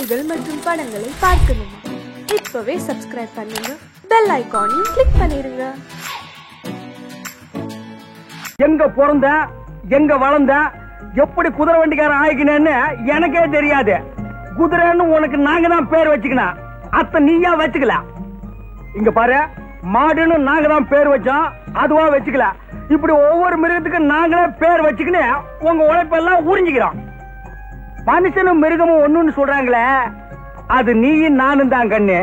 செய்திகள் மற்றும் படங்களை பார்க்கணுமா? இப்பவே சப்ஸ்கிரைப் பண்ணுங்க, பெல் ஐகானையும் கிளிக் பண்ணிருங்க. எங்க பிறந்த எங்க வளர்ந்த எப்படி குதிரை வண்டிக்காரன் ஆயிக்கினேன்னு எனக்கே தெரியாது. குதிரைன்னு உனக்கு நாங்க தான் பேர் வச்சுக்கணும், அத்த நீயா வச்சுக்கல. இங்க பாரு, மாடுன்னு நாங்க தான் பேர் வச்சோம், அதுவா வச்சுக்கல. இப்படி ஒவ்வொரு மிருகத்துக்கு நாங்களே பேர் வச்சுக்கின்னு உங்க உழைப்பெல்லாம் உறிஞ்சிக்கிறோம். மனுஷனும் மிருகமும் ஒண்ணுன்னு சொல்றாங்களே, அது நீயும் நானும் தான் கண்ணு.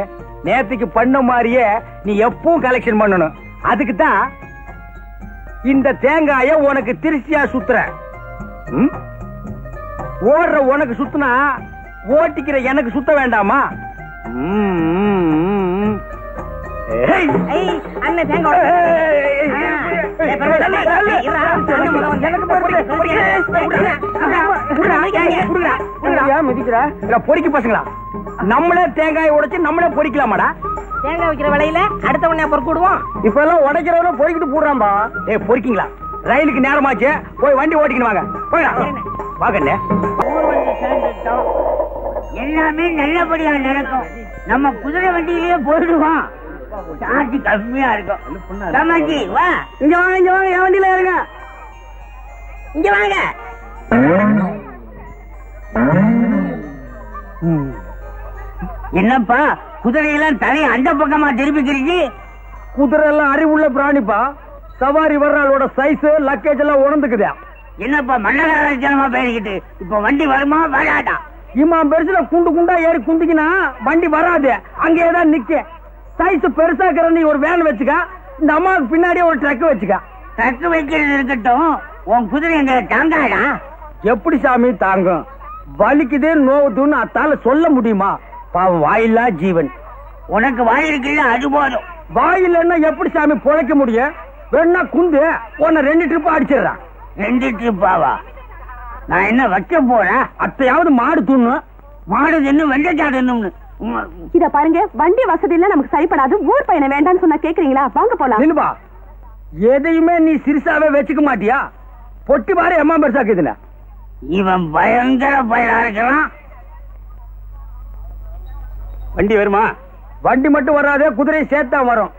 நேத்துக்கு பண்ண மாதிரியே நீ எப்பவும் கலெக்ஷன் பண்ணணும். அதுக்கு தான் இந்த தேங்காய உனக்கு திருச்சியா சுத்துற. ஓடுற உனக்கு சுத்துனா ஓட்டிக்கிற எனக்கு சுத்த வேண்டாமா? அண்ணன் தேங்காய் பொறிக்க பசங்களா, நம்மளே தேங்காய் உடைச்சு நம்மளே பொறிக்கலாமாடா? தேங்காய் வைக்கிற விலையில அடுத்த உடனே பொறுக்கிடுவோம். இப்ப எல்லாம் உடைக்கிறவன பொறிக்கிட்டு போடுறான்பா. பொறிக்கீங்களா? ரயிலுக்கு நேரமாச்சு, போய் வண்டி ஓட்டிக்கணும். வாங்க வாங்க. எல்லாமே நல்லபடியா நடக்கும். நம்ம குதிரை வண்டியிலேயே போயிடுவோம். சார்ஜ் கம்மியா இருக்கும். வா இங்க வாங்க, இங்க வாங்க, என் வண்டியில இருங்க. இங்க வாங்க. என்னப்பா குதிரையெல்லாம் தலையை அந்த பக்கமா திருப்பிக்கிறீங்க? குதிரை எல்லாம் அறிவுள்ள பிராணிப்பா. சவாரி வர்றாளோட சைஸ் லக்கேஜ் எல்லாம் உணர்ந்துக்குது. என்னப்பா மன்னகரமா பேசிக்கிட்டு இப்ப வண்டி வருமா வராதா? இம்மா பெருசுல குண்டு குண்டா ஏறி குந்திக்கினா வண்டி வராது, அங்கேதான் நிக்க. சைஸ் பெருசா இருக்கிற ஒரு வேன் வச்சுக்க, இந்த அம்மாவுக்கு பின்னாடியே ஒரு ட்ரக் வச்சுக்க. ட்ரக் வைக்கிறது இருக்கட்டும், உன் குதிரை எங்க தாங்காடா? எப்படி சாமி தாங்கும்? வலிக்குது நோவுதுன்னு அத்தால சொல்ல முடியுமா? பாவம், வாயில்லா ஜீவன். உனக்கு வாய் இருக்குல்ல, அது போதும். வாயில்லைன்னா எப்படி சாமி பொழைக்க முடியும்? வேணா குந்து உன்னை 2 ட்ரிப் அடிச்சிடறான். 2 ட்ரிப்பாவா? நான் என்ன வைக்க போறேன்? அத்தையாவது மாடு தூண்ணு. மாடு தின்னு வெண்டைச்சாடு. இத பாருங்க, வண்டி வசதி எல்லாம் நமக்கு சரிப்படாது. ஊர் பையனை வேண்டான்னு சொன்னா கேக்குறீங்களா? வாங்க போலாம். நில்லுபா, எதையுமே நீ சிறுசாவே வச்சுக்க மாட்டியா? பொட்டி பாரு எம்மா பெருசாக்குதுல. இவன் பயங்கர பயனா இருக்கலாம். வண்டி வருமா? வண்டி மட்டும் வராதே, குதிரை சேர்த்தா வரும்.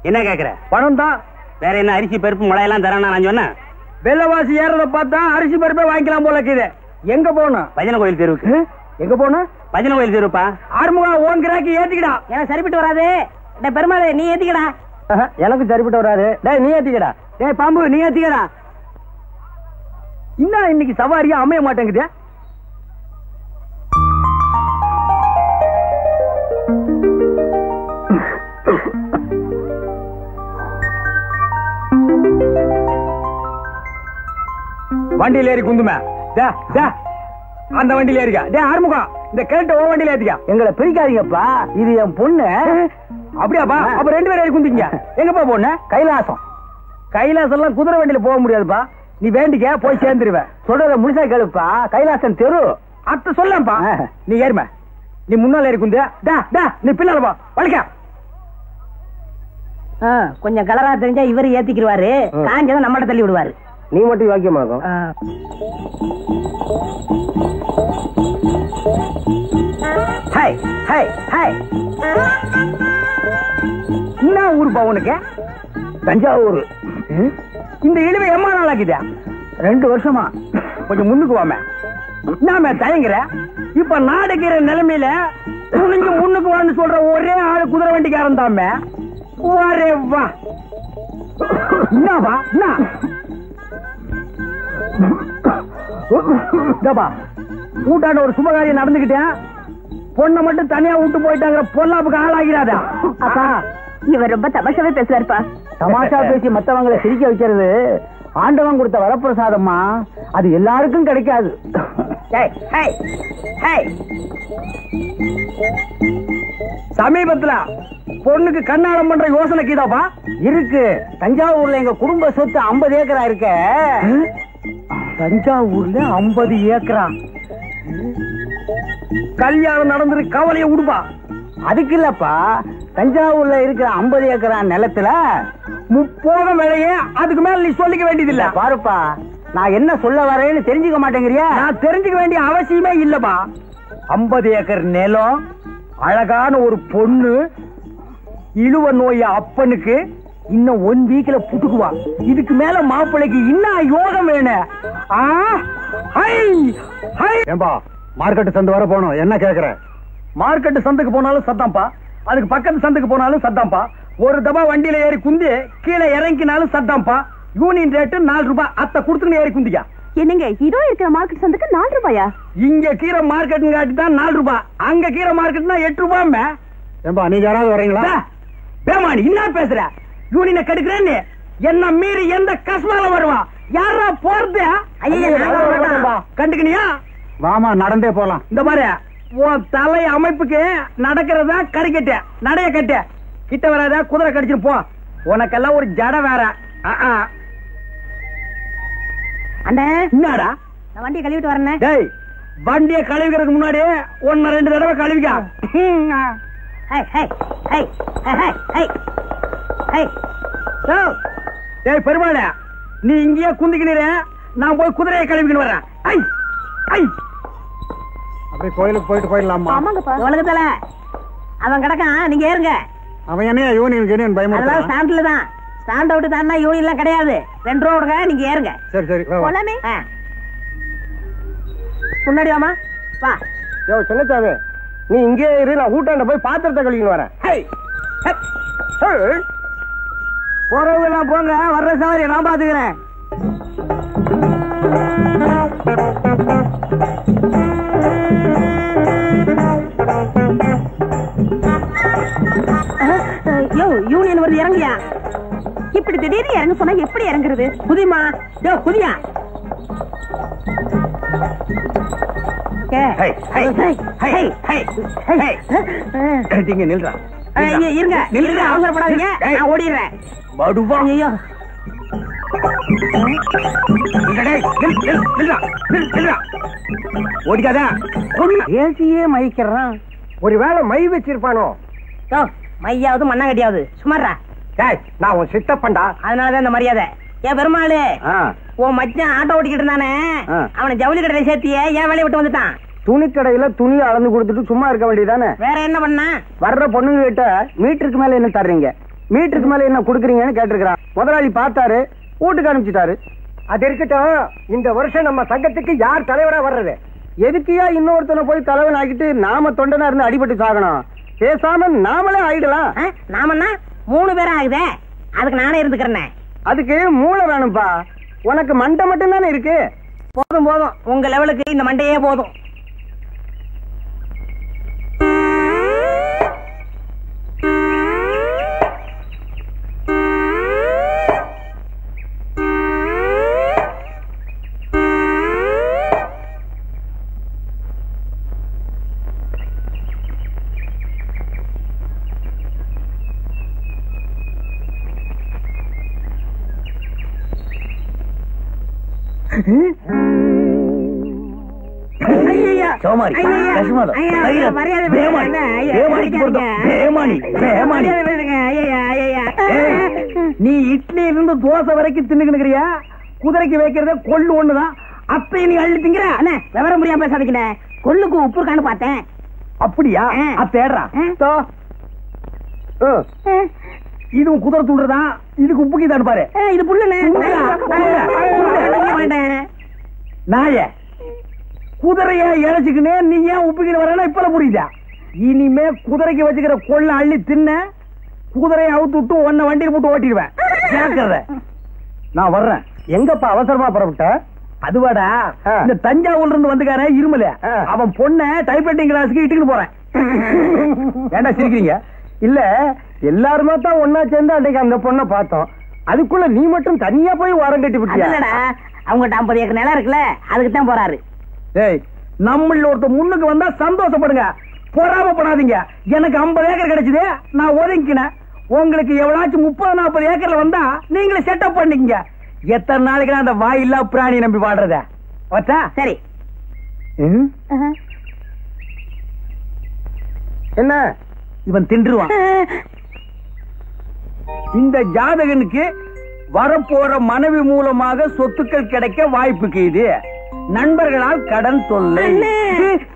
என்ன கேக்குற? பணம் தான். வேற என்ன அரிசி பருப்பு முளையெல்லாம் தரானா? நான் சொன்னேன் வெள்ளவாசி ஏறத பார்த்தா அரிசி பருப்பே வாங்கிக்கலாம் போல இருக்குது. எங்க போகணும்? பஜனை கோயில் தெருவுக்கு. எங்க போகணும்? பஜனை கோயில் தெருப்பா. ஆறுமுகா, ஓன் கிராக்கி ஏத்திக்கடா. எனக்கு சரிப்பட்டு வராது. பெருமாளே நீ ஏத்திக்கடா. எனக்கு சரிப்பட்டு வராது. டேய் நீ ஏத்திக்கடா. டேய் பாம்பு நீ ஏத்திக்கடா. இன்னும் இன்னைக்கு சவாரியா அமைய மாட்டேங்குது. வண்டியில ஏறி குந்துமே. அந்த வண்டியில ஏறிக்கா. டே ஆறுமுகம், இந்த கிழட்டு ஓ வண்டியில ஏத்திக்கா. எங்களை பிரிக்காதீங்கப்பா, இது என் பொண்ணு. அப்படியாப்பா? அப்ப 2 பேரும் ஏறி குந்திங்க. எங்கப்பா பொண்ணு? கைலாசம். கைலாசம் எல்லாம் குதிரை வண்டியில போக முடியாதுப்பா. நீ வேண்டிக்க, போய் சேர்ந்துருவேன். சொல்றத முழுசா கேளுப்பா. கைலாசம் தெரு அத்த சொல்லப்பா. நீ ஏறும, நீ முன்னால ஏறி குந்து. நீ பின்னால போ. வலிக்க கொஞ்சம் கலரா தெரிஞ்சா இவரு ஏத்திக்கிடுவாரு, காஞ்சதை நம்மகிட்ட தள்ளி விடுவாரு. நீ மட்டும் வாக்கியமாகும். என்ன ஊருப்பா உனக்கு? தஞ்சாவூர். இந்த இழிவை எம்மா நாள் ஆகுது? 2 வருஷமா. கொஞ்சம் முன்னுக்கு வாம. நாம தயங்குற. இப்ப நாடுகிற நிலைமையில துணிஞ்சு முன்னுக்கு வான்னு சொல்ற ஒரே ஆளு குதிரை வண்டிக்காரன் தாமே. வரே வா. என்னவா? கூட்டாண்ட ஒரு சுபகாரியம் நடந்துகிட்டேன். பொண்ணை மட்டும் தனியா விட்டு போயிட்டாங்கிற பொல்லாப்புக்கு ஆளாகிறாதா? அப்பா, இவர் ரொம்ப தமாஷாவே பேசுறாருப்பா. தமாஷா பேசி மத்தவங்களை சிரிக்க வைக்கிறது ஆண்டவன் கொடுத்த வரப்பிரசாதம்மா. அது எல்லாருக்கும் கிடைக்காது. சமீபத்துல பொண்ணுக்கு கண்ணாடம் பண்ற யோசனை கீதாப்பா இருக்கு. தஞ்சாவூர்ல எங்க குடும்ப சொத்து 50 ஏக்கரா இருக்க. தஞ்சாவூர்ல 50 ஏக்கரா? கல்யாணம் நடந்துரு, கவலைய விடுப்பா. அதுக்கு இல்லப்பா, தஞ்சாவூர்ல இருக்கிற 50 ஏக்கரா நிலத்துல 30 விலையே. அதுக்கு மேல நீ சொல்லிக்க வேண்டியது இல்ல. பாருப்பா, நான் என்ன சொல்ல வரேன்னு தெரிஞ்சுக்க மாட்டேங்கிறியா? நான் தெரிஞ்சுக்க வேண்டிய அவசியமே இல்லப்பா. 50 ஏக்கர் நிலம், அழகான ஒரு பொண்ணு, இழுவ நோய அப்பனுக்கு இன்னும் 1 வீக்ல புட்டுக்குவா. இதுக்கு மேல மாப்பிள்ளைக்கு இன்னும் யோகம் வேணும். ஏம்பா மார்க்கெட் சந்தை வர போனோம், என்ன கேக்குற? மார்க்கெட் சந்தைக்கு போனாலும் சத்தாம்பா, அதுக்கு பக்கத்து சந்தைக்கு போனாலும் சத்தாம்பா. ஒரு தபா வண்டியில ஏறி குந்தி கீழே இறங்கினாலும் சத்தாம்பா. யூனியன் ரேட்டு 4 ரூபாய். அத்தை கொடுத்துன்னு ஏறி குந்தியா. என்னங்க இதோ இருக்கிற மார்க்கெட் சந்தைக்கு 4 ரூபாயா? இங்க கீரை மார்க்கெட் காட்டி தான் 4 ரூபாய், அங்க கீரை மார்க்கெட்னா 8 ரூபாய். ஏம்பா நீங்க யாராவது வரீங்களா? பேமானி என்ன பேசுற? யூனியனை கெடுக்கிறேன்னு என்ன மீறி எந்த கஷ்மால வருவா? யாரா போறது? கண்டுக்கணியா? வாமா நடந்தே போலாம். இந்த மாதிரி உன் தலை அமைப்புக்கு நடக்கிறதா கறிக்கட்டு நடைய கட்டு. கிட்ட வராத, குதிரை கடிச்சிட்டு போ. உனக்கெல்லாம் ஒரு ஜட வேற. அண்ணே என்னடா நான் வண்டியை கழுவிட்டு வரேன். டேய், வண்டியை கழுவிக்கிறதுக்கு முன்னாடி 1-2 தடவை கழுவிக்கா. டேய் பெருமாளே, நீ இங்கேயே குந்திக்கிற, நான் போய் குதிரையை கழுவிக்கிட்டு வரேன். அப்படியே கோயிலுக்கு போயிட்டு போயிடலாமா? ஆமாங்கப்பா. உலகத்துல அவன் கிடக்கான், நீங்க ஏறுங்க. அவன் என்ன யூனியன் பயமா? அதெல்லாம் ஸ்டாண்ட்ல தான். ஸ்டாண்ட் அவுட் தானா யூனியன் எல்லாம் கிடையாது. 2 ரூபா கொடுங்க, நீங்க ஏறுங்க. சரி சரி போலாமே. முன்னாடி வாமா, வா. சின்னச்சாமி, நீ இங்கே இரு, நான் ஊட்டாண்ட போய் பாத்திரத்தை கழுவின்னு வரேன். போறவங்க எல்லாம் போங்க, வர்ற சவாரி நான் பாத்துக்கிறேன். யூனியன் வருது, இறங்கியா. இப்படி திடீர்னு இறங்க சொன்னா எப்படி இறங்குறது? புதியமா, புதியா. நில்றா, இருங்க இருங்க, அவசரப்படாதீங்க, நான் ஓடிடுறேன். ஐயோ, ஓடிக்காத. ஏசியே மயிக்கிறான். ஒருவேளை மை வச்சிருப்பானோ? மையாவது மண்ணாங்கட்டியாவது சுமாரா. நான் உன் சித்தப்பண்டா, அதனாலதான் இந்த மரியாதை. ஏன் பெருமாளு, உன் மச்சான் ஆட்டோ ஓட்டிக்கிட்டு இருந்தானே, அவனை ஜவுளி கடையில சேர்த்தியே ஏன் வேலையை விட்டு வந்துட்டான்? துணி கடையில துணி அளந்து கொடுத்துட்டு சும்மா இருக்க வேண்டியதானே? வேற என்ன பண்ண? வர்ற பொண்ணுங்க கிட்ட மீட்டருக்கு மேல என்ன தர்றீங்க, மீட்டருக்கு மேல என்ன குடுக்குறீங்கன்னு கேட்டிருக்கிறான். முதலாளி பார்த்தாரு, வீட்டுக்கு அனுப்பிச்சிட்டாரு. அது இருக்கட்டும், இந்த வருஷம் நம்ம சங்கத்துக்கு யார் தலைவரா வர்றது? எதுக்கியா இன்னொருத்தனை போய் தலைவன் ஆகிட்டு நாம தொண்டனா இருந்து அடிபட்டு சாகணும்? பேசாம நாமளே ஆயிடலாம். நாமன்னா 3 பேரும் ஆகுதே, அதுக்கு நானே இருந்துக்கிறேன். அதுக்கு மூளை வேணும்பா, உனக்கு மண்டை மட்டும் தானே இருக்கு. போதும் போதும், உங்க லெவலுக்கு இந்த மண்டையே போதும். நீ இட்லி இருந்து தோசை வரைக்கும் தின்னுக்கிறியா? குதிரைக்கு வைக்கிறத கொள்ளு ஒண்ணுதான், அப்ப நீ அள்ளி திங்கிற. விவரம் புரியாம பேசாதீங்க, கொள்ளுக்கு உப்பு இருக்கான்னு பார்த்தேன். அப்படியா? தேடுறா. இதுவும் குதிரை தூண்டுறதான், இதுக்கு உப்புக்கு தான் பாரு. இது புல்லுண்ணே. நாய குதிரைய இழைச்சுக்கினே நீ ஏன் உப்புக்கிட்டு வரனா இப்ப புரியுதா? இனிமே குதிரைக்கு வச்சுக்கிற கொள்ள அள்ளி தின்ன, குதிரையை அவுத்து விட்டு ஒன்ன வண்டியில் போட்டு ஓட்டிடுவேன். கேட்கறத நான் வர்றேன். எங்கப்பா அவசரமா புறப்பட்ட? அதுவாடா, இந்த தஞ்சாவூர்ல இருந்து வந்துக்கார இருமல, அவன் பொண்ண டைப்ரைட்டிங் கிளாஸுக்கு இட்டுக்கிட்டு போறேன். ஏண்டா சிரிக்கிறீங்க? இல்ல, எல்லாருமே தான் ஒன்னா சேர்ந்து அன்னைக்கு அந்த பொண்ணை பார்த்தோம். அதுக்குள்ள நீ மட்டும் தனியா போய் வாரம் கட்டி விட்டியா? அவங்க 50 ஏக்கர் நிலம் இருக்குல்ல, அதுக்கு தான் போறாரு. நம்மள ஒருத்தர் முன்னுக்கு வந்தா சந்தோஷப்படுங்க, பொறாமப்படாதீங்க. எனக்கு 50 ஏக்கர் கிடைச்சது, நான் ஒதுங்கினேன். உங்களுக்கு எவ்வளாச்சும் 30-40 ஏக்கர்ல வந்தா நீங்களே செட்டப் பண்ணிக்கங்க. எத்தனை நாளைக்கு அந்த வாயில்லா பிராணி நம்பி வாடுறத? சரி. என்ன இவன் தின்றுவான்? இந்த ஜாதகனுக்கு வரப்போற மனைவி மூலமாக சொத்துக்கள் கிடைக்க வாய்ப்புக்கு இது. நண்பர்களால் கடன் தொல்லை.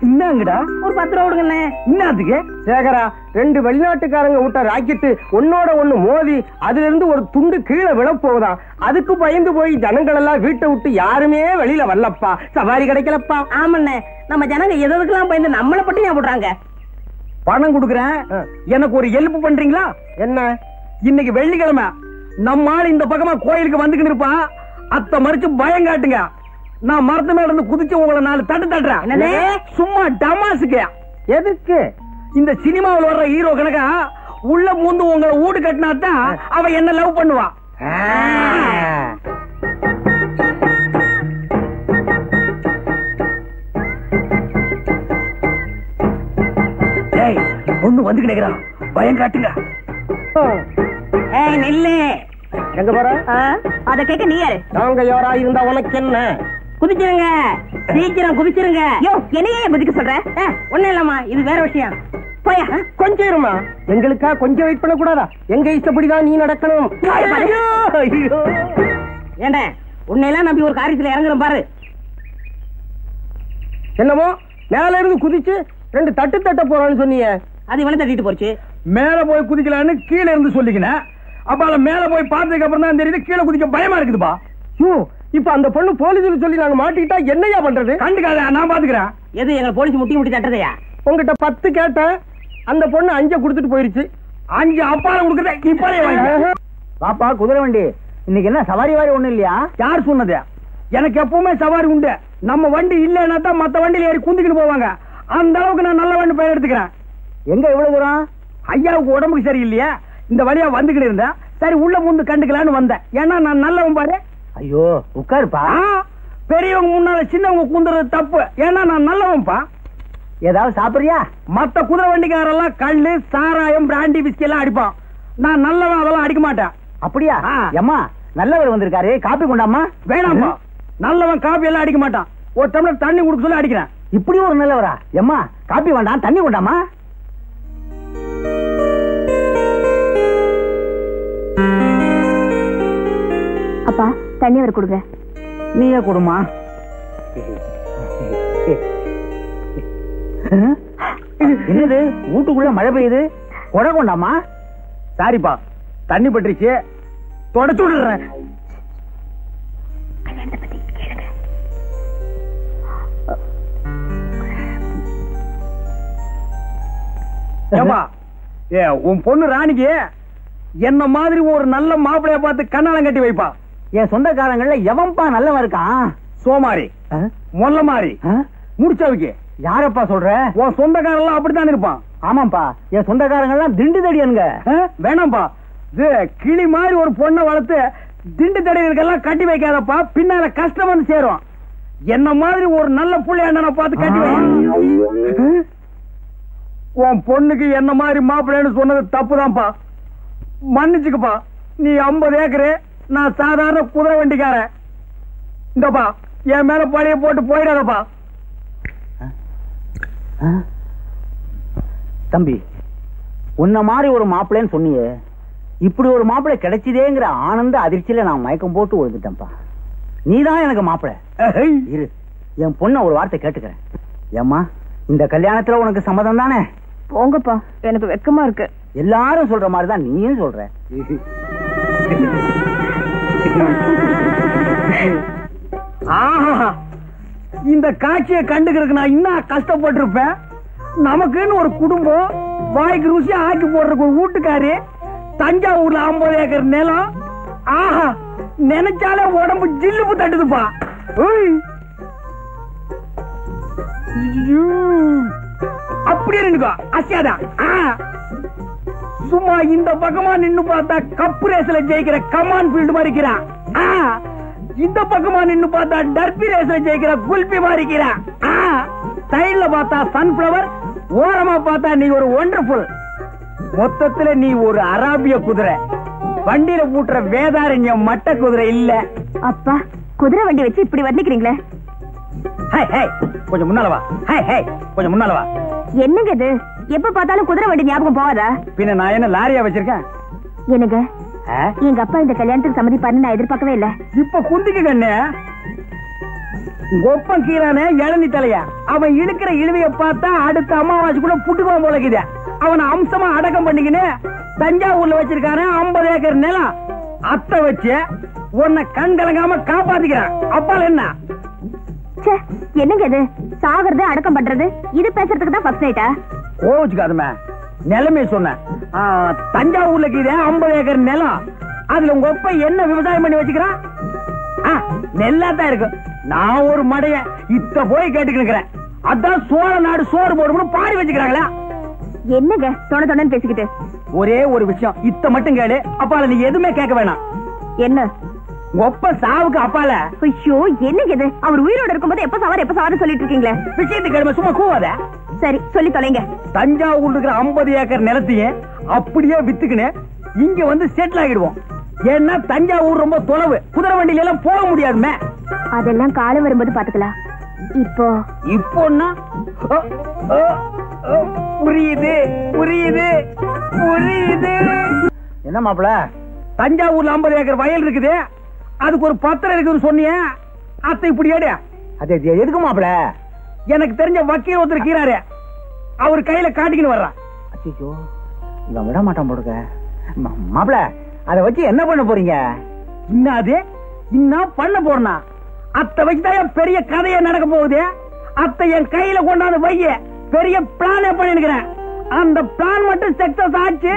என்னங்கடா ஒரு 10 ரூபா கொடுங்கண்ணே. என்னத்துக்கு? சேகரா, 2 வெளிநாட்டுக்காரங்க விட்ட ராக்கெட்டு ஒன்னோட ஒண்ணு மோதி அதுல இருந்து ஒரு துண்டு கீழே விழப்போகுதான். அதுக்கு பயந்து போய் ஜனங்கள் எல்லாம் வீட்டை விட்டு யாருமே வெளியில வரலப்பா. சவாரி கிடைக்கலப்பா. ஆமாண்ணே, நம்ம ஜனங்க எதுக்கெல்லாம் பயந்து நம்மளை பட்டி ஞாபகம் போடுறாங்க. பணம் கொடுக்குறேன், எனக்கு ஒரு ஹெல்ப் பண்றீங்களா? என்ன? இன்னைக்கு வெள்ளிக்கிழமை, நம்ம ஆள் இந்த பக்கமா கோயிலுக்கு வந்துகிட்டு இருப்பான். அத்த மறிச்சு பயம் காட்டுங்க. நான் மரத்து மேல இருந்து குதிச்சு உங்களை 4 தட்டு தட்டுறேன். சும்மா டமாசுக்கு. எதுக்கு? இந்த சினிமாவில் வர்ற ஹீரோ கணக்கா உள்ள பூந்து உங்களை வீடு கட்டினாத்தான் அவ என்ன லவ் பண்ணுவா. ஒண்ணு வந்து கிடைக்கிறான், பயம் காட்டுங்க. நெல்லு எங்க போற? அத கேட்க நீ யாரு? நாங்க யாரா இருந்தா உனக்கு என்ன? குதிச்சிருங்க, சீக்கிரம் குதிச்சிருங்க. யோ, என்னையே குதிக்க சொல்ற? ஒண்ணு இல்லம்மா, இது வேற விஷயம். போயா. கொஞ்சம் இருமா. எங்களுக்கா கொஞ்சம் வெயிட் பண்ண கூடாதா? எங்க இஷ்டப்படிதான் நீ நடக்கணும். ஏண்ட உன்னையெல்லாம் நம்பி ஒரு காரியத்துல இறங்குறோம் பாரு. என்னமோ மேல இருந்து குதிச்சு 2 தட்டு தட்ட போறான்னு சொன்னீங்க. அது இவனை தட்டிட்டு போச்சு. மேல போய் குதிக்கலான்னு கீழே இருந்து சொல்லிக்கினேன். அப்ப மேல போய் பார்த்ததுக்கு அப்புறம் தான் தெரியுது கீழே குதிக்க பயமா இருக்குதுப்பா. இப்ப அந்த பொண்ணு போலீஸ்ல சொல்லி நாங்க மாட்டிக்கிட்டா என்னையா பண்றது? கண்டுக்காத, நான் பாத்துக்கிறேன். எது எங்க போலீஸ் முட்டி தட்டுறதையா? உங்ககிட்ட 10 கேட்டேன், அந்த பொண்ணு 5 கொடுத்துட்டு போயிருச்சு. 5 அப்பால கொடுக்குறேன், இப்பாலே வாங்க. பாப்பா குதிரை வண்டி, இன்னைக்கு என்ன சவாரி வாரி ஒண்ணு இல்லையா? யார் சொன்னது? எனக்கு எப்பவுமே சவாரி உண்டு. நம்ம வண்டி இல்லைன்னா தான் மத்த வண்டியில ஏறி குந்திக்கிட்டு போவாங்க. அந்த அளவுக்கு நான் நல்ல வண்டி பெயர் எடுத்துக்கிறேன். எங்க இவ்வளவு தூரம்? ஐயாவுக்கு உடம்புக்கு சரியில்லையா, இந்த வழியா வந்துகிட்டு இருந்தேன். சரி உள்ள முந்து கண்டுக்கலான்னு வந்தேன். ஏன்னா நான் நல்லவன் பாரு. ஐயோ உட்காருப்பா. பெரியவங்க முன்னால சின்னவங்க குந்துறது தப்பு. ஏன்னா நான் நல்லவன்பா. ஏதாவது சாப்பிடுறியா? மத்த குதிரை வண்டிக்காரெல்லாம் கல்லு, சாராயம், பிராண்டி, விஸ்கி எல்லாம் அடிப்பான். நான் நல்லவன், அதெல்லாம் அடிக்க மாட்டேன். அப்படியா? அம்மா நல்லவர் வந்திருக்காரு, காப்பி கொண்டாமா. வேணாம்பா, நல்லவன் காப்பி எல்லாம் அடிக்க மாட்டான். ஒரு டம்ளர் தண்ணி குடுக்க சொல்லி அடிக்கிறேன். இப்படி ஒரு நல்லவரா? எம்மா காப்பி வேண்டாம், தண்ணி கொண்டாமா. அப்பா தண்ணி வர கொடுங்க. நீயே கொடுமா. என்னது வீட்டுக்குள்ள மழை பெய்யுது? கொடை கொண்டாமா. சாரிப்பா, தண்ணி பட்டுருச்சு, தொடச்சு விடுறேன். உன் பொண்ணு ராணிக்கு என்ன மாதிரி ஒரு நல்ல மாப்பிளைய பார்த்து கண்ணாலம் கட்டி வைப்பா. என் சொந்தக்காரங்கள்ல எவன்பா நல்லவன் இருக்கான்? சோமாரி, மொல்ல மாறி, முடிச்சவுக்கு. யாரப்பா சொல்ற? உன் சொந்தக்காரன் அப்படித்தான் இருப்பான். ஆமாப்பா, என் சொந்தக்காரங்கெல்லாம் திண்டு தடியனுங்க. வேணாம்பா, இது கிளி மாதிரி ஒரு பொண்ணை வளர்த்து திண்டு தடிகளுக்கெல்லாம் கட்டி வைக்காதப்பா. பின்னால கஷ்டம் வந்து சேரும். என்ன மாதிரி ஒரு நல்ல புள்ளை அண்ணனை பார்த்து கட்டி வை. உன் பொண்ணுக்கு என்ன மாதிரி மாப்பிள்ளைன்னு சொன்னது தப்புதான்ப்பா. மன்னிச்சுக்கப்பா. நீ 50 ஏக்கரு, நான் சாதாரண குதிரை வண்டிக்காரன். இந்தப்பா என் மேல பழைய போட்டு போயிடாதப்பா. தம்பி, உன்ன மாதிரி ஒரு மாப்பிள்ளைன்னு சொன்னியே, இப்படி ஒரு மாப்பிள்ளை கிடைச்சதேங்கிற ஆனந்த அதிர்ச்சியில நான் மயக்கம் போட்டு விழுந்துட்டேன்ப்பா. நீதான் எனக்கு மாப்பிள்ளை. இரு, என் பொண்ண ஒரு வார்த்தை கேட்டுக்கிறேன். ஏம்மா, இந்த கல்யாணத்துல உனக்கு சம்மதம் தானே? போங்கப்பா, எனக்கு வெக்கமா இருக்கு. எல்லாரும் சொல்ற மாதிரிதான் நீயும் சொல்ற. இந்த காட்சியை கண்டுக்கிறதுக்கு நான் இன்னும் கஷ்டப்பட்டிருப்பேன். நமக்குன்னு ஒரு குடும்பம், வாய்க்கு ருசியா ஆக்கி போடுறதுக்கு ஒரு வீட்டுக்காரு, தஞ்சாவூர்ல 50 ஏக்கர் நிலம். ஆஹா, நினைச்சாலே உடம்பு ஜில்லுப்பு தட்டுதுப்பா. அப்படியே நின்னுக்கோ, அசியாதான். சும்மா இந்த பக்கமா நின்னு பார்த்தா கப்பு ரேஸ்ல ஜெயிக்கிற கமான் ஃபீல்டு மாதிரி இருக்கிறான். இந்த பக்கமா நின்னு பார்த்தா டர்பி ரேஸ்ல ஜெயிக்கிற குல்பி மாதிரி இருக்கிறான். சைடுல பார்த்தா சன்ஃபிளவர், ஓரமா பார்த்தா நீ ஒரு ஒண்டர்ஃபுல். மொத்தத்துல நீ ஒரு அராபிய குதிரை. வண்டியில பூட்டுற வேதாரண்யம் மட்ட குதிரை இல்ல. அப்பா, குதிரை வண்டி வச்சு இப்படி வர்ணிக்கிறீங்களே. கொஞ்சம் முன்னால வா. கொஞ்சம் முன்னால வா. என்னங்க இது? எப்ப பார்த்தாலும் குதிரை வண்டி ஞாபகம் போவாதா? பின்ன நான் என்ன லாரியா வச்சிருக்கேன்? என்னங்க, எங்க அப்பா இந்த கல்யாணத்துக்கு சம்மதிப்பாருன்னு நான் எதிர்பார்க்கவே இல்ல. இப்ப குந்திக்கு கண்ணு. கொப்பம் கீரானே இளநி தலைய அவன் இழுக்கிற இழுவைய பார்த்தா அடுத்த அமாவாசைக்குள்ள புட்டுக்குவான் போலக்குது. அவனை அம்சமா அடக்கம் பண்ணிக்கின்னு தஞ்சாவூர்ல வச்சிருக்கானே 50 ஏக்கர் நிலம். அத்தை வச்சு உன்னை கண் கலங்காம காப்பாத்திக்கிறான். அப்பால என்ன என்னங்க இது? சாகிறது அடக்கம் பண்றது இது பேசுறதுக்கு தான் ஃபர்ஸ்ட் நைட்டா? கோச்சுக்காதுமே, நிலைமை சொன்னேன். தஞ்சாவூர்ல 50 ஏக்கர் நிலம். அதுல உங்க ஒப்ப என்ன விவசாயம் பண்ணி வச்சுக்கிறான்? நெல்லாத்தான் இருக்கு. நான் ஒரு மடைய இத்த போய் கேட்டுக்கிறேன். அதான் சோழ நாடு சோறு போடும்னு பாடி வச்சுக்கிறாங்களா? என்னங்க தொண தொணன்னு பேசிக்கிட்டு? ஒரே ஒரு விஷயம், இத்த மட்டும் கேளு. அப்பால நீ எதுவுமே கேட்க வேணாம். என்ன? ஒப்ப சாவுக்கு அப்பால. ஐயோ என்னங்க இது? அவர் உயிரோட இருக்கும்போது எப்ப சாவாரு சொல்லிட்டு இருக்கீங்களே. விஷயத்துக்கு கேளுமா, சும்மா கூவாத. சரி சொல்லி தொலைங்க. தஞ்சாவூர் இருக்கிற 50 ஏக்கர் நிலத்தையும் அப்படியே வித்துக்கின்னு இங்க வந்து செட்டில் ஆகிடுவோம். ஏன்னா தஞ்சாவூர் ரொம்ப தொலைவு, குதிரை வண்டியில எல்லாம் போக முடியாதுமே. அதெல்லாம் காலம் வரும்போது பாத்துக்கலாம். இப்போன்னா புரியுது புரியுது புரியுது. என்ன மாப்பிள, தஞ்சாவூர்ல 50 ஏக்கர் வயல் இருக்குது, அதுக்கு ஒரு பத்திரம் இருக்குன்னு சொன்னியே, அத்தை இப்படி ஏடு. அது எதுக்கு மாப்பிள? எனக்கு தெரிஞ்ச வக்கீல் ஒருத்தர் இருக்கிறாரு, அவர் கையில காட்டிக்கின்னு வர்றான். அச்சோ, இவன் விட மாட்டான் போடுங்க. மாப்பிள, அதை வச்சு என்ன பண்ண போறீங்க? இன்னாது இன்னும் பண்ண போறனா? அத்தை வச்சுதான் பெரிய கதையை நடக்க போகுது. அத்தை என் கையில கொண்டாந்து வைய பெரிய பிளானே பண்ணிருக்கிறேன். அந்த பிளான் மட்டும் சக்சஸ் ஆச்சு,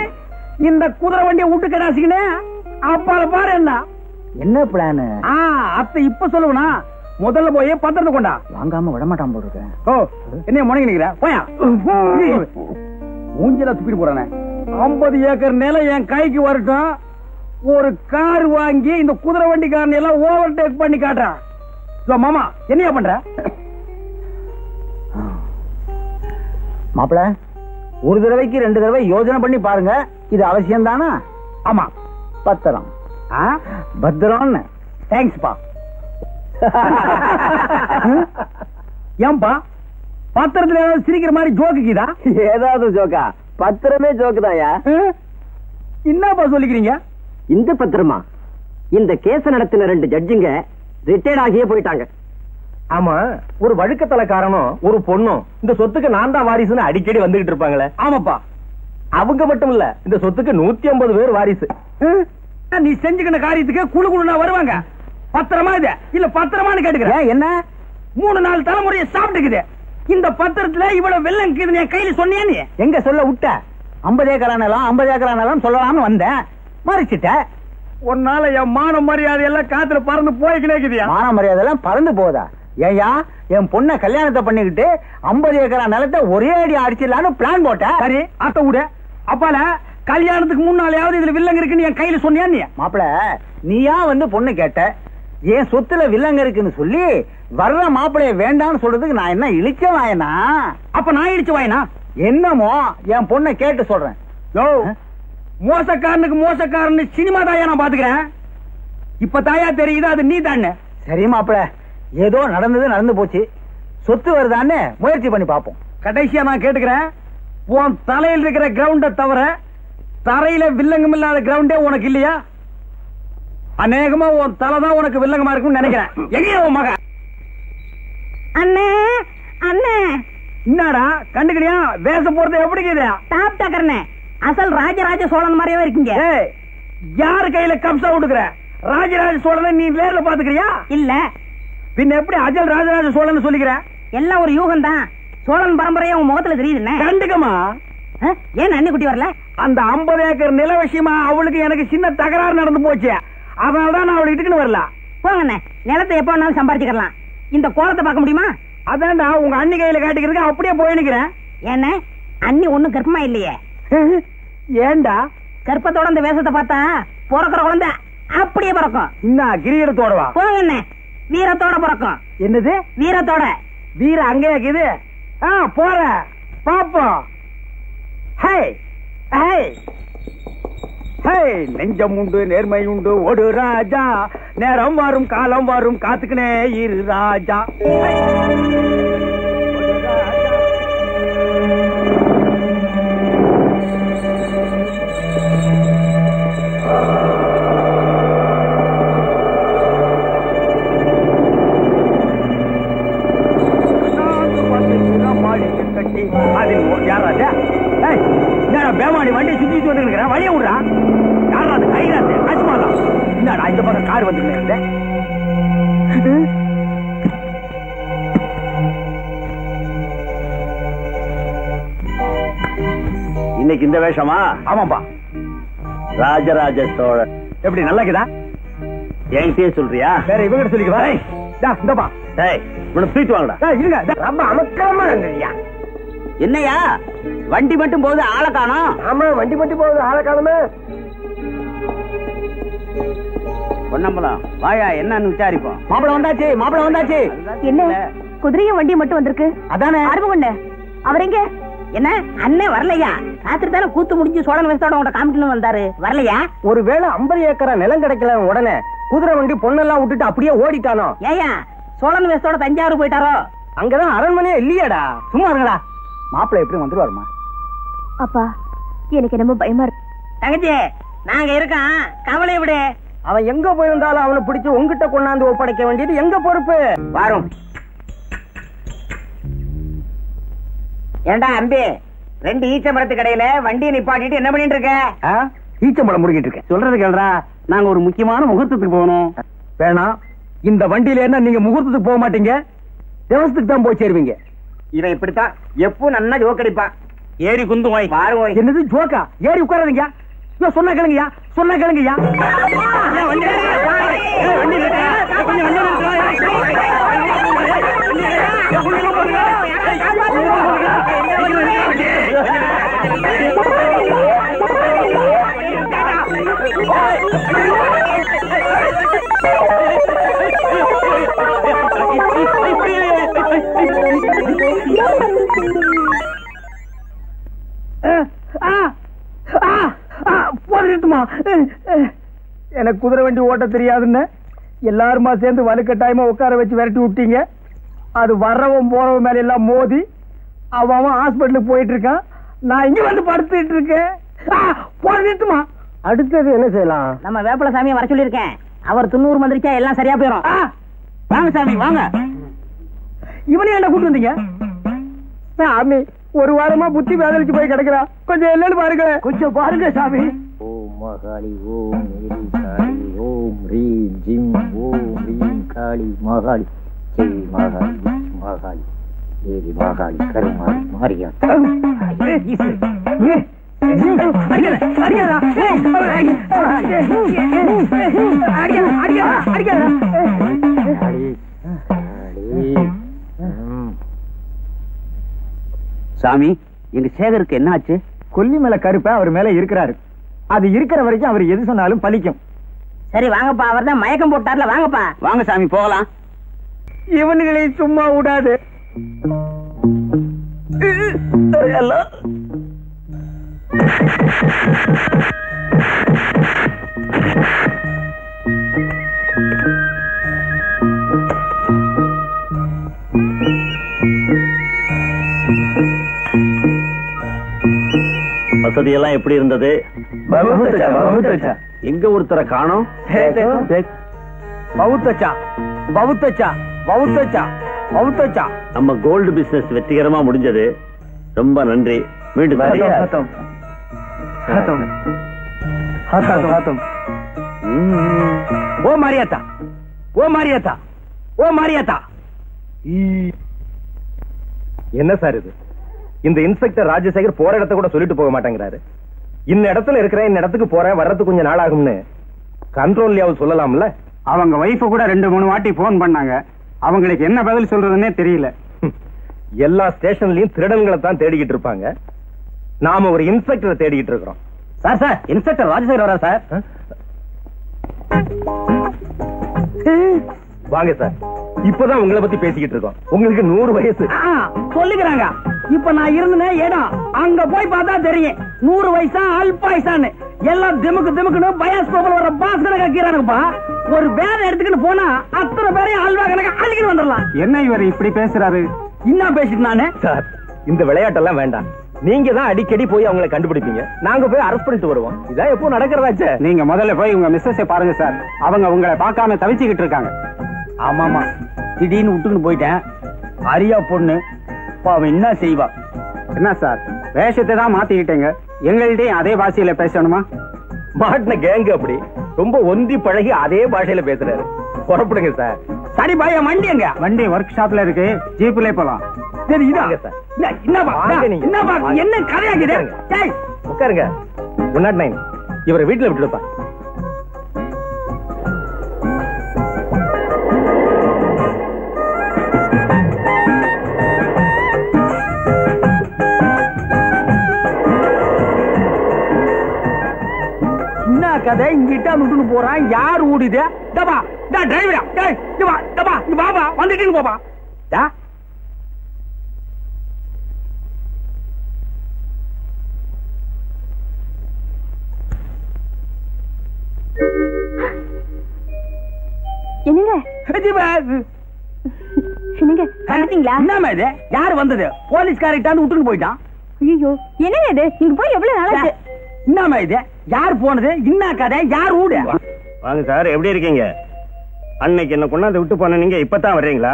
இந்த குதிரை வண்டியை விட்டு கடாசிக்கினே அப்பால பாரு. என்ன பிளான்? அத்தை இப்ப சொல்லுவனா? முதல்ல போய் பத்திரத்தை கொண்டா. வாங்காம விட மாட்டான் போடுங்க. ஓ, என்ன முடங்கி நிக்கிற? போயா மூஞ்சில துப்பிட்டு போறானே. 50 ஏக்கர் நிலம் என் கைக்கு வரட்டும், ஒரு கார் வாங்கி இந்த குதிரை வண்டிக்காரன் எல்லாம் ஓவர்டேக் பண்ணி காட்டுறான். மாமா என்னையா பண்ற? மாப்பிள, ஒரு தடவைக்கு 2 தடவை யோசனை பண்ணி பாருங்க. இது அவசியம் தானா? ஆமா. பத்திரம் பத்திரம். தேங்க்ஸ்பா. ஏன்பா பத்திரத்துல ஏதாவது சிரிக்கிற மாதிரி ஜோக்குதா? ஏதாவது ஜோக்கா? பத்திரமே ஜோக்குதாயா? என்னப்பா சொல்லிக்கிறீங்க? இந்த பத்திரமா? இந்த கேஸ நடத்தின 2 ஜட்ஜுங்க ரிட்டையர்ட் ஆகியே போயிட்டாங்க. ஆமா, ஒரு வழுக்கத்தலைக்காரனும் ஒரு பொண்ணும் இந்த சொத்துக்கு நான் தான் வாரிசுன்னு அடிக்கடி வந்துகிட்டு இருப்பாங்களே. ஆமாப்பா, அவங்க மட்டும் இல்ல, இந்த சொத்துக்கு 150 பேர் வாரிசு. நீ செஞ்சுக்கிற காரியத்துக்கு குழு குழுனா வருவாங்க. பத்திரமா இது இல்ல பத்திரமான்னு கேட்டுக்கிறேன். என்ன 3-4 தலைமுறையை சாப்பிட்டுக்குது. இந்த பத்திரத்துல இவ்வளவு வெள்ளம் இருக்குது என் கையில சொன்னியா? நீ எங்க சொல்ல விட்ட? 50 ஏக்கரானலாம் 50 ஏக்கரானலாம் சொல்லலாம்னு வந்தேன், மறைச்சிட்ட. உன்னால என் மான மரியாதை எல்லாம் காத்துல பறந்து போய்க்கினேக்குதியா? மான மரியாதை எல்லாம் பறந்து போதா? ஏயா, என் பொண்ண கல்யாணத்தை பண்ணிக்கிட்டு 50 ஏக்கரா நிலத்தை ஒரே அடி அடிச்சிடலான்னு பிளான் போட்ட. சரி, அத்தை விட. அப்பால கல்யாணத்துக்கு முன்னாலேயாவது இதுல வில்லங்க இருக்குன்னு என் கையில சொன்னியா? நீ மாப்பிள, நீயா வந்து பொண்ணு கேட்ட, என் சொத்துல வில்லங்க இருக்குன்னு சொல்லி வர்ற மாப்பிளைய வேண்டாம்னு சொல்றதுக்கு நான் என்ன இழிச்ச வாயனா? அப்ப நான் இழிச்ச வாயனா? என்னமோ என் பொண்ணை கேட்டு சொல்றேன். மோசக்காரனுக்கு மோசக்காரன் சினிமா தாயா நான் பாத்துக்கிறேன். இப்ப தாயா தெரியுது அது நீ தானே. சரி மாப்பிள, ஏதோ நடந்தது நடந்து போச்சு, சொத்து வருதான்னு முயற்சி பண்ணி பாப்போம். கடைசியா நான் கேட்டுக்கிறேன், உன் தலையில் இருக்கிற கிரவுண்ட தவிர தரையில வில்லங்கம் இல்லாத கிரவுண்டே உனக்கு இல்லையா? அநேகமா உன் தலைதான் உனக்கு வில்லங்கமா இருக்கும்னு நினைக்கிறேன். எங்கேயா உன் மகன்? அண்ணே அண்ணே, என்னடா கண்டுக்கிறியா? வேஷம் போறது எப்படி இருக்குது? டாப் டக்கர்னே, அசல் ராஜராஜ சோழன் மாதிரியே இருக்கீங்க. யாரு கையில கம்சா விடுக்கிற? ராஜராஜ சோழனை நீ நேர்ல பாத்துக்கிறியா? இல்ல. பின்ன எப்படி அஜல் ராஜராஜ சோழன் சொல்லிக்கிற? எல்லாம் ஒரு யூகம் தான். சோழன் பரம்பரையா உன் முகத்துல தெரியுதுண்ணே. கண்டுக்கமா? ஏன் அண்ணி குட்டி வரல? அந்த 50 ஏக்கர் நில விஷயமா அவளுக்கு எனக்கு சின்ன தகராறு நடந்து போச்சு, அதனாலதான் நான் அவளை இட்டுக்குன்னு வரல. போங்கண்ணே, நிலத்தை எப்ப வேணாலும் சம்பாதிச்சுக்கலாம். இந்த கோலத்தை பார்க்க முடியுமா? அதான்டா உங்க அண்ணி கையில காட்டிக்கிறதுக்கு அப்படியே போய் நிக்கிறேன். ஏன்னா அண்ணி ஒண்ணும் கர்ப்பமா இல்லையே. ஏண்டா? கர்ப்பத்தோட இந்த வேஷத்தை பார்த்தா பிறக்கிற குழந்தை அப்படியே பிறக்கும். இன்னும் கிரீடத்தோடவா? போங்கண்ணே, வீரத்தோட பிறக்கும். என்னது வீரத்தோட? வீர அங்கே இருக்குது. போற பாப்போம். நெஞ்சம் உண்டு நேர்மை உண்டு ஒரு ராஜா, நேரம் வரும் காலம் வரும் காத்துக்கினே இரு ராஜா. பேமாடி வண்டி சுத்தி வந்துருக்கிறேன், வழிய விடுறா. யாரா அது கைராசு அஜ்மாலா? என்னடா இந்த பக்கம் கார் வந்துருக்கேன். இன்னைக்கு இந்த வேஷமா? ஆமாப்பா. ராஜராஜ சோழன். எப்படி நல்லாக்குதா? என்கிட்டயே சொல்றியா? வேற இவங்க சொல்லிக்குவா? இந்தப்பா தூக்கிட்டு வாங்கடா. இருங்க, ரொம்ப அமக்கலமா இருந்ததுயா. என்னையா வண்டி மட்டும் போகுது, ஆளை காணோம்? ஆமா, வண்டி மட்டும் போகுது, ஆளை காணுமே. பொன்னம்பலம் வாயா, என்னன்னு விசாரிப்போம். மாப்பிள வந்தாச்சு, மாப்பிள வந்தாச்சு. என்ன குதிரையும் வண்டியும் மட்டும் வந்திருக்கு? அதானே அருமகுண்ட அவர் எங்க? என்ன அண்ணன் வரலையா? ராத்திரி தானே கூத்து முடிஞ்சு சோழன் வேஷத்தோட உங்க காமிக்கணும் வந்தாரு, வரலையா? ஒருவேளை 50 ஏக்கரா நிலம் கிடைக்கல உடனே குதிரை வண்டி பொண்ணெல்லாம் விட்டுட்டு அப்படியே ஓடிட்டானோ? ஏயா சோழன் வேஷத்தோட தஞ்சாவூர் போயிட்டாரோ? அங்கதான் அரண்மனையே இல்லையாடா. சும்மா இருங்களா? மாப்பிள்ளை எப்படி வந்துருவாருமா? அப்பா எனக்கு என்னமோ பயமா இருக்கு. தங்கச்சி நாங்க இருக்கோம், கவலை விடு. அவன் எங்க போயிருந்தாலும் அவனை பிடிச்சு உங்ககிட்ட கொண்டாந்து ஒப்படைக்க வேண்டியது எங்க பொறுப்பு. வரும். ஏண்டா அம்பி, 2 ஈச்ச மரத்து கடையில வண்டியை நிப்பாட்டிட்டு என்ன பண்ணிட்டு இருக்க? ஈச்சம்பழம் முடிக்கிட்டு இருக்கேன். சொல்றது கேள்றா, நாங்க ஒரு முக்கியமான முகூர்த்தத்துக்கு போகணும். வேணாம், இந்த வண்டியில என்ன நீங்க முகூர்த்தத்துக்கு போக மாட்டீங்க, தேவசத்துக்கு தான் போய் சேருவீங்க. இவன் இப்படித்தான் எப்பவும் நன்னா ஜோக்கடிப்பான். ஏறி குந்து வாய் பாரு என்னது ஜோக்கா? ஏறி உட்காராதீங்க. சொன்னா கேளுங்கயா, சொன்னா கேளுங்கயா. எனக்கு குதிரை வண்டி ஓட்ட தெரியாதுன்னு எல்லாருமா சேர்ந்து வலுக்கட்டாயமா உட்கார வச்சு விரட்டி விட்டீங்க. அது வர்றவன் போறவன் மேல எல்லாம் மோதி அவன் ஹாஸ்பிட்டலுக்கு போயிட்டு இருக்கான். நான் இங்க வந்து படுத்துட்டு இருக்கேன். போட்டுமா அடுத்தது என்ன செய்யலாம்? நம்ம வேப்பல சாமியை வர சொல்லியிருக்கேன். அவர் 90 மந்திரிச்சா எல்லாம் சரியா போயிடும். வாங்க சாமி வாங்க. இவனையும் என்ன கூட்டு வந்தீங்க? சாமி ஒரு வாரமா புத்தி வேதனைக்கு போய் கிடக்குறா, கொஞ்சம் என்னன்னு பாருங்க. கொஞ்சம் பாருங்க சாமி. ஓம் மகாளி ஓம் மேரி காளி ஓம் ரீம் ஜிம் ஓம் ரீம் காளி மகாளி ஜெய் மகாளி மகாளி தேவி மகாளி கருமாரி மாரியா. சாமி எங்க சேகருக்கு என்ன ஆச்சு? கொல்லி மேல கருப்ப அவர் மேல இருக்கிறாரு. அது இருக்கிற வரைக்கும் அவர் எது சொன்னாலும் பலிக்கும். சரி வாங்கப்பா, அவர் தான் மயக்கம் போட்டார்ல, வாங்கப்பா. வாங்க சாமி போகலாம். இவனுங்களை சும்மா விடாது. வசதியெல்லாம் எப்படி இருந்தது? எங்க ஒருத்தரை காணோம்? நம்ம கோல்டு பிசினஸ் வெற்றிகரமா முடிஞ்சது. ரொம்ப நன்றி. மீண்டும் ஓ மாரியாத்தா, ஓ மாரியாத்தா, ஓ மாரியாத்தா. என்ன சார் இது? இந்த இன்ஸ்பெக்டர் ராஜசேகர் போற இடத்த கூட சொல்லிட்டு போக மாட்டேங்கிறாரு. இந்த இடத்துல இருக்கிறேன், இந்த இடத்துக்கு போறேன், வர்றதுக்கு கொஞ்சம் நாள் ஆகும்னு கண்ட்ரோல்லையாவது சொல்லலாம்ல. அவங்க வைஃப் கூட 2-3 வாட்டி போன் பண்ணாங்க. அவங்களுக்கு என்ன பதில் சொல்றதுன்னே தெரியல. எல்லா ஸ்டேஷன்லயும் திருடன்களை தான் தேடிக்கிட்டு இருப்பாங்க. நாம ஒரு இன்ஸ்பெக்டரை தேடிக்கிட்டு இருக்கிறோம். சார் சார் இன்ஸ்பெக்டர் ராஜசேகர் வரா சார். வாங்க சார், இப்பதான் உங்களை பத்தி பேசிக்கிட்டு இருக்கோம். உங்களுக்கு 100 வயசு சொல்லுகிறாங்க. இப்ப நான் இருந்தேன் இடம் அங்க போய் பார்த்தா தெரியும் 100 வயசா அல்பாயுசான்னு. எல்லாம் திமுக்கு திமுக்குன்னு பயாஸ்கோப்ல வர பாஸ் கணக்கா கீரானுப்பா. ஒரு வேலை எடுத்துக்கிட்டு போனா அத்தனை பேரையும் அல்வா கணக்கா அள்ளிக்கிட்டு வந்துடலாம். என்ன இவர் இப்படி பேசுறாரு? என்ன பேசிட்டு நானு? சார் இந்த விளையாட்டெல்லாம் வேண்டாம். நீங்க தான் அடிக்கடி போய் அவங்களை கண்டுபிடிப்பீங்க, நாங்க போய் அரெஸ்ட் பண்ணிட்டு வருவோம். இதான் எப்போ நடக்கிறதாச்சே. நீங்க முதல்ல போய் உங்க மிஸ்ஸஸை பாருங்க சார். அவங்க உங்களை பார்க்காம தவிச்சுக்கிட்டு இருக்காங்க. ஆமாமா, திடீர்னு விட்டுக்கிட்டு போயிட்டேன். அரியா பொண்ணு பாவம் என்ன செய்வா? என்ன சார் வேஷத்தை தான் மாத்திக்கிட்டேங்க. எங்கள்கிட்டயும் அதே பாஷையில பேசணுமா? மாட்டின கேங்க அப்படி ரொம்ப ஒந்தி பழகி அதே பாஷையில பேசுறாரு. புறப்படுங்க சார். சரி பாய், வண்டி எங்க? வண்டி ஒர்க் ஷாப்ல இருக்கு, ஜீப்ல போலாம். சரி இதாங்க சார். என்ன கதையாக்குது? உட்காருங்க. 109 இவரை வீட்டுல விட்டுடுப்பா. என்ன கதை? இங்கிட்ட விட்டுன்னு போறான். யார் ஓடிது? டிரைவரா? பாபா வந்துட்டு போப்பா. என்னங்க என்னமா இது? யாரு வந்தது? போலீஸ்காரிட்டாந்து விட்டுன்னு போயிட்டான். ஐயோ என்னங்க இது? நீங்க போய் எவ்வளவு நாளாச்சு? என்னமா இது? யார் போனது? என்ன கதை? யார் ஊடு? வாங்க சார், எப்படி இருக்கீங்க? அன்னைக்கு என்ன கொண்டாந்து விட்டு போன நீங்க இப்பதான் வர்றீங்களா?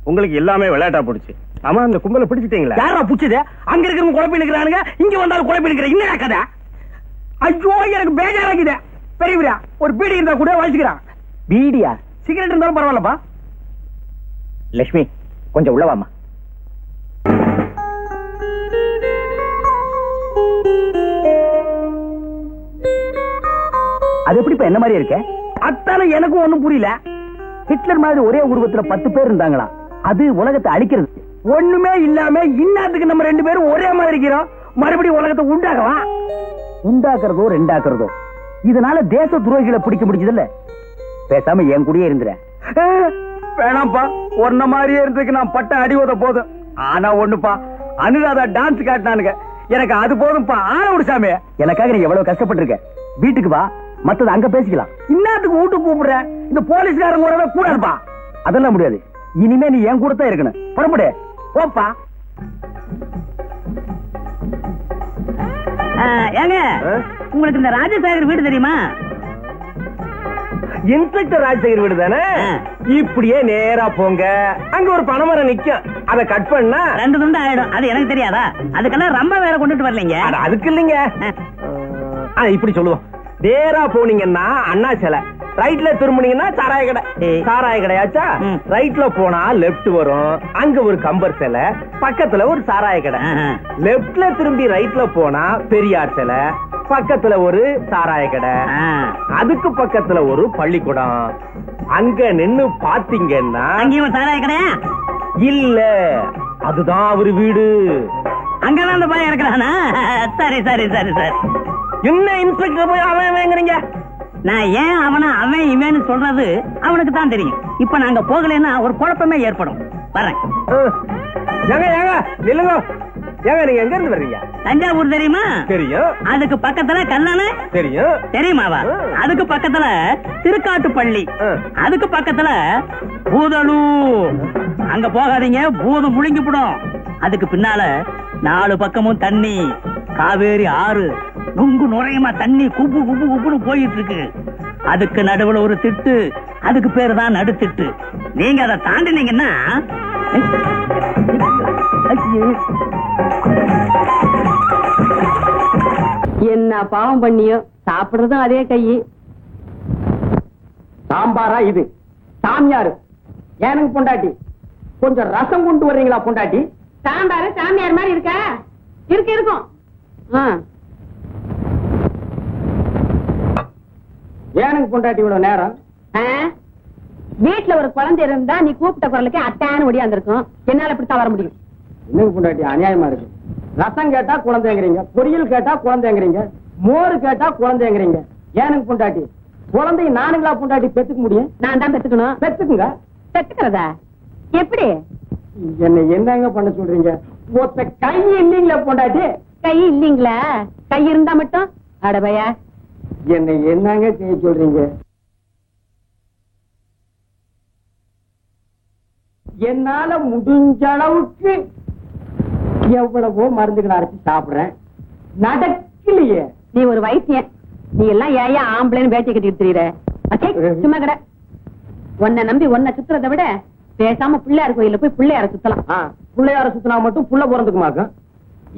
உங்களுக்கு எல்லாமே விளையாட்டா போடுச்சு. ஆமா, அந்த கும்பலை பிடிச்சிட்டீங்களா? யாரா புடிச்சது? அங்க இருக்கிறவங்க குழப்பி நிக்கிறானுங்க, இங்க வந்தாலும் குழப்பி நிக்கிற. என்ன கதை? ஐயோ எனக்கு பேஜாராக்குது. பெரியவரா, ஒரு பீடி இருந்தா கூட வச்சுக்கிறான். பீடியா? சிகரெட் இருந்தாலும் பரவாயில்லப்பா. லட்சுமி, கொஞ்சம் உள்ளவாமா. அது எப்படிப்பா என்ன மாதிரி இருக்க? அத்தால எனக்கும் ஒண்ணும் புரியல. ஹிட்லர் மாதிரி ஒரே உருவத்துல 10 பேர் இருந்தாங்களா? அது உலகத்தை அழிக்கிறது. ஒண்ணுமே இல்லாம இன்னாத்துக்கு நம்ம 2 பேரும் ஒரே மாதிரி இருக்கிறோம். மறுபடியும் உலகத்தை உண்டாகவா? உண்டாக்குறதோ ரெண்டாக்குறதோ, இதனால தேச துரோகிகளை பிடிக்க முடிஞ்சதில்ல. பேசாம என் கூடயே இருந்துற. வேணாம்ப்பா, ஒன்ன மாதிரியே இருந்துக்கு நான் பட்ட அடி உத போதும். ஆனா ஒண்ணுப்பா, அனுராதா டான்ஸ் காட்டினானுங்க, எனக்கு அது போதும்பா. ஆன ஒரு சாமி, எனக்காக நீ எவ்வளவு கஷ்டப்பட்டிருக்க. வீட்டுக்கு வா, மத்தது அங்க பேசிக்கலாம். இன்னத்துக்கு வீட்டுக்கு கூப்பிடுற? இந்த போலீஸ்காரங்க கூடவே கூடாதுப்பா. அதெல்லாம் முடியாது. இனிமே நீ என் கூட தான் இருக்கணும். புறப்படு. போப்பா. ஏங்க, உங்களுக்கு இந்த ராஜசேகர் வீடு தெரியுமா? இன்ஸ்பெக்டர் ராஜசேகர் வீடு தானே? இப்படியே நேரா போங்க, அங்க ஒரு பனைமரம் நிக்கும். அதை கட் பண்ணா 2 துண்டு ஆயிடும். அது எனக்கு தெரியாதா? அதுக்கெல்லாம் ரொம்ப வேற கொண்டுட்டு வரலீங்க. அதுக்கு இல்லைங்க. இப்படி சொல்லுவோம். நேரா போனீங்கன்னா அண்ணா சிலை, ரைட்ல திரும்பினீங்கன்னா சாராய கடை. சாராய கடையாச்சா? ரைட்ல போனா லெப்ட் வரும், அங்க ஒரு கம்பர் சிலை, பக்கத்துல ஒரு சாராய கடை. லெப்ட்ல திரும்பி ரைட்ல போனா பெரியார் சிலை, பக்கத்துல ஒரு சாராய கடை, அதுக்கு பக்கத்துல ஒரு பள்ளிக்கூடம். அங்க நின்னு பாத்தீங்கன்னா அங்கேயும் சாராய கடையா? இல்ல, அதுதான் அவரு வீடு. அங்கதான் அந்த பையன் இருக்கிறானா? சரி சரி சரி சரி. என்ன இன்ஸ்பெக்டர் போய் அவன் வாங்குறீங்க? நான் ஏன் அவனை அவன் இவன்னு சொல்றது அவனுக்கு தான் தெரியும். இப்ப நாங்க போகலன்னா ஒரு குழப்பமே ஏற்படும். வரேன். ஏங்க ஏங்க நில்லுங்க. ஏங்க நீங்க எங்க இருந்து வர்றீங்க? தஞ்சாவூர் தெரியுமா? தெரியும். அதுக்கு பக்கத்துல கல்லணை தெரியும். தெரியுமாவா? அதுக்கு பக்கத்துல திருக்காட்டுப்பள்ளி, அதுக்கு பக்கத்துல பூதலூர். அங்க போகாதீங்க, பூதம் முழுங்கிவிடும். அதுக்கு பின்னால 4 பக்கமும் தண்ணி, காவேரி ஆறு நுங்கு நுழையுமா தண்ணி குப்பு குப்பு குப்புன்னு போயிட்டு இருக்கு. அதுக்கு நடுவுல ஒரு திட்டு, அதுக்கு பேரு தான் நடுத்திட்டு. நீங்க அதை தாண்டினீங்கன்னா என்ன பாவம் பண்ணியோ, சாப்பிடுறதும் அதே கையி. சாம்பாரா இது? சாமியாரு எனக்கு பொண்டாட்டி, கொஞ்சம் ரசம் கொண்டு வர்றீங்களா பொண்டாட்டி? சாம்பாரு சாமியார் மாதிரி இருக்க? இருக்கும். எனக்கு பொண்டாட்டி இவ்வளவு நேரம்? வீட்டுல ஒரு குழந்தை இருந்தா நீ கூப்பிட்ட குரலுக்கு அட்டான்னு ஒடியாந்துருக்கும். என்னால இப்படித்தான் வர முடியும். இன்னும் பொண்டாட்டி அநியாயமா இருக்கு. ரசம் கேட்டா குழந்தைங்கிறீங்க, பொரியல் கேட்டா குழந்தைங்கிறீங்க, மோரு கேட்டா குழந்தைங்கிறீங்க. எனக்கு பொண்டாட்டி, குழந்தைய நானுங்களா பொண்டாட்டி பெத்துக்க முடியும்? நான் தான் பெத்துக்கணும். பெத்துக்குங்க. பெத்துக்கிறதா எப்படி? என்ன என்னங்க பண்ண சொல்றீங்க? ஒத்த கை இல்லீங்களா பொண்டாட்டி? கை இல்லீங்களா? கை இருந்தா மட்டும் அடபையா என்ன என்னங்க செய்ய சொல்றீங்க? என்னால முடிஞ்ச அளவுக்கு எவ்வளவோ மருந்துகளை அரைச்சு சாப்பிடுறேன், நடக்கலையே. நீ ஒரு வைத்தியன், நீ எல்லாம் ஏயா ஆம்பளைன்னு வேட்டி கட்டிட்டு தெரியுற? சும்மா கடை. உன்னை நம்பி உன்னை சுத்துறதை விட பேசாம பிள்ளையார் கோயில போய் பிள்ளையார சுத்தலாம். பிள்ளையார சுத்தினா மட்டும் புள்ள பிறந்துக்குமாக்கும்.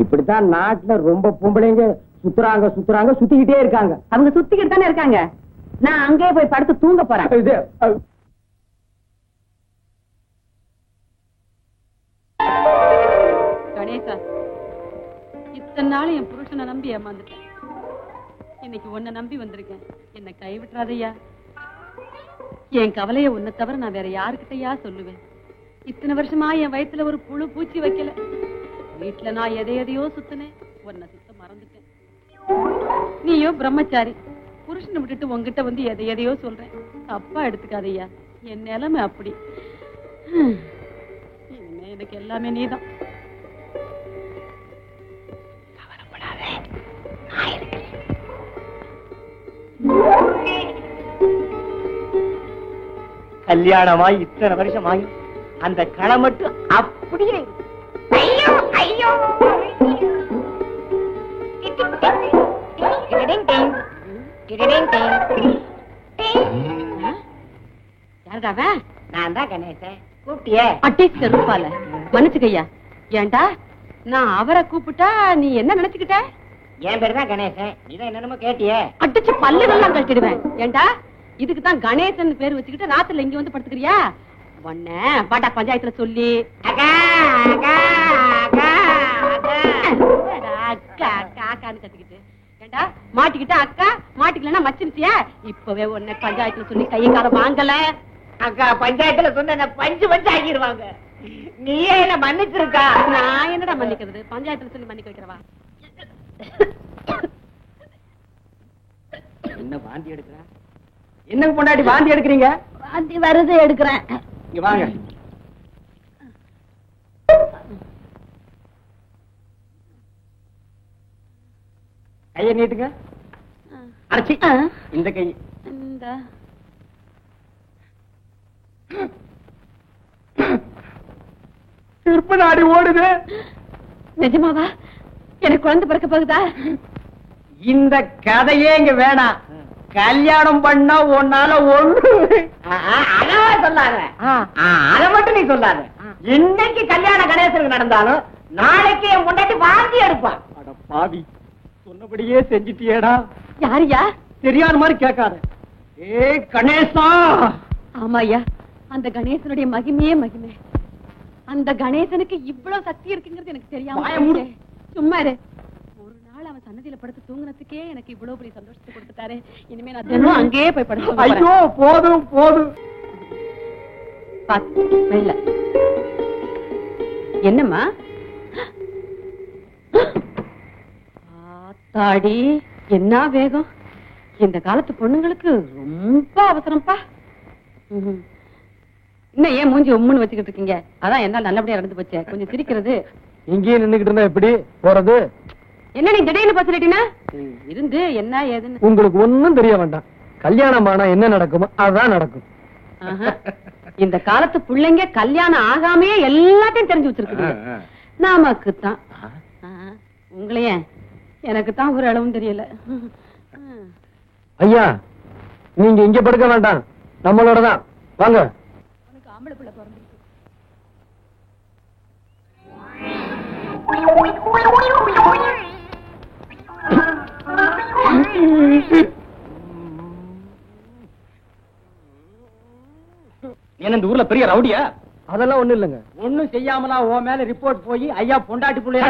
இப்படித்தான் நாட்டுல ரொம்ப பொம்பளைங்க சுத்துறாங்க சுத்திக்கிட்டே இருக்காங்க. அவங்க சுத்திக்கிட்டு தானே இருக்காங்க. நான் அங்கேயே போய் படுத்து தூங்க போறேன். கணேசா, இத்தனை நாள் என் புருஷனை நம்பி ஏமாந்துட்டேன். இன்னைக்கு உன்னை நம்பி வந்திருக்கேன். என்னை கைவிட்டுறாதையா. என் கவலைய உன்னை தவிர நான் வேற யாருக்கிட்டயா சொல்லுவேன்? இத்தனை வருஷமா என் வயித்துல ஒரு புழு பூச்சி வைக்கல. வீட்டுல நான் எதையோ சுத்தினேன். உன்னை சுத்த மறந்துட்டேன். நீயோ பிரம்மச்சாரி. புருஷனை விட்டுட்டு உங்ககிட்ட வந்து எதையோ சொல்றேன். தப்பா எடுத்துக்காதையா. என் நிலைமை அப்படி. இனிமே எனக்கு எல்லாமே நீதான். கல்யாணமாய் இத்தனை வருஷமாய் அந்த களை மட்டும் அப்படியே நான் தான் கணேசன். கூப்பிட்டியே? அட்டி செருப்பால மன்னிச்சுக்கையா. ஏண்டா நான் அவரை கூப்பிட்டா நீ என்ன நினைச்சுக்கிட்ட? என் பேரு தான் கணேசன். நீதான் என்னென்னமோ கேட்டியே. அடிச்சு பல்லுகள்லாம் கட்டிடுவேன். ஏண்டா இதுக்குதான் கணேசன் பேர் வச்சுக்கிட்டு ராத்திரில இங்க வந்து படுத்துக்கிறியா? ஒன்ன பாட்டா பஞ்சாயத்துல சொல்லி அக்கா அக்கான்னு கத்திக்கிட்டு ஏண்டா மாட்டிக்கிட்ட அக்கா மாட்டிக்கலன்னா மச்சிருச்சியா? இப்பவே உன்னை பஞ்சாயத்துல சொல்லி கையை காலம் வாங்கல. அக்கா பஞ்சாயத்துல சொன்ன பஞ்சு ஆகிடுவாங்க. நீயே என்ன மன்னிச்சிருக்கா? நான் என்னடா மன்னிக்கிறது? பஞ்சாயத்துல சொல்லி மன்னிக்க வைக்கிறவா? என்ன வாந்தி எடுக்கிற? என்ன பொண்டாட்டி வாந்தி எடுக்கிறீங்க? வாந்தி வருது, எடுக்கிறேன். இங்க வாங்க. கையை நீட்டுங்க. அரைச்சி இந்த கை இந்த திருப்ப நாடி ஓடுது. நிஜமாவா? எனக்கு குழந்தை பிறக்க போகுதா? இந்த கதையே இங்க வேணாம். கல்யாணம் பண்ணா உன்னால ஒண்ணு சொல்லாத. அத மட்டும் நீ சொல்லாத. இன்னைக்கு கல்யாண கணேசனுக்கு நடந்தாலும் நாளைக்கு என் முன்னாடி வாந்தி எடுப்பான். அட பாவி, சொன்னபடியே செஞ்சிட்டியேடா. யாரியா? தெரியாத மாதிரி கேட்காத. ஏ கணேசா. ஆமாய்யா, அந்த கணேசனுடைய மகிமையே மகிமை. அந்த கணேசனுக்கு இவ்வளவு சக்தி இருக்குங்கிறது எனக்கு தெரியாம. சும்மா இரு. ஒரு நாள் அவன் சன்னதியில படுத்து தூங்குனதுக்கே எனக்கு இவ்வளவு பெரிய சந்தோஷத்தை கொடுத்துட்டாரு. இனிமே நான் தினம் அங்கேயே போய் படுத்து. ஐயோ போதும் போதும். வெள்ள என்னம்மா? தாடி என்ன வேகம்! இந்த காலத்து பொண்ணுங்களுக்கு ரொம்ப அவசரம்ப்பா. இன்னும் ஏன் மூஞ்சி உம்முன்னு வச்சுக்கிட்டு இருக்கீங்க? அதான் என்னால நல்லபடியா நடந்து போச்சு. கொஞ்சம் சிரிக்கிறது. இங்கேயே நின்னுகிட்டு இருந்தா எப்படி போறது? என்ன நீ திடீர்னு பசலிட்டினா? இருந்து என்ன ஏதுன்னு உங்களுக்கு ஒண்ணும் தெரிய வேண்டாம். கல்யாணம் ஆனா என்ன நடக்குமோ அதான் நடக்கும். இந்த காலத்து பிள்ளைங்க கல்யாணம் ஆகாமையே எல்லாத்தையும் தெரிஞ்சு வச்சிருக்குது. நமக்குத்தான் உங்களையே எனக்கு தான் ஒரு அளவும் தெரியல. ஐயா, நீங்க இங்க படுக்க வேண்டாம், நம்மளோட தான் வாங்க. உனக்கு ஆம்பளை பிள்ளை பிறந்திருக்கு. என்ன இந்த ஊர்ல பெரிய ரவுடியா? அதெல்லாம் ஒண்ணும் இல்லங்க. ஒண்ணும் செய்யாமலா உன் மேல ரிப்போர்ட் போய் ஐயா பொண்டாட்டி புள்ளைய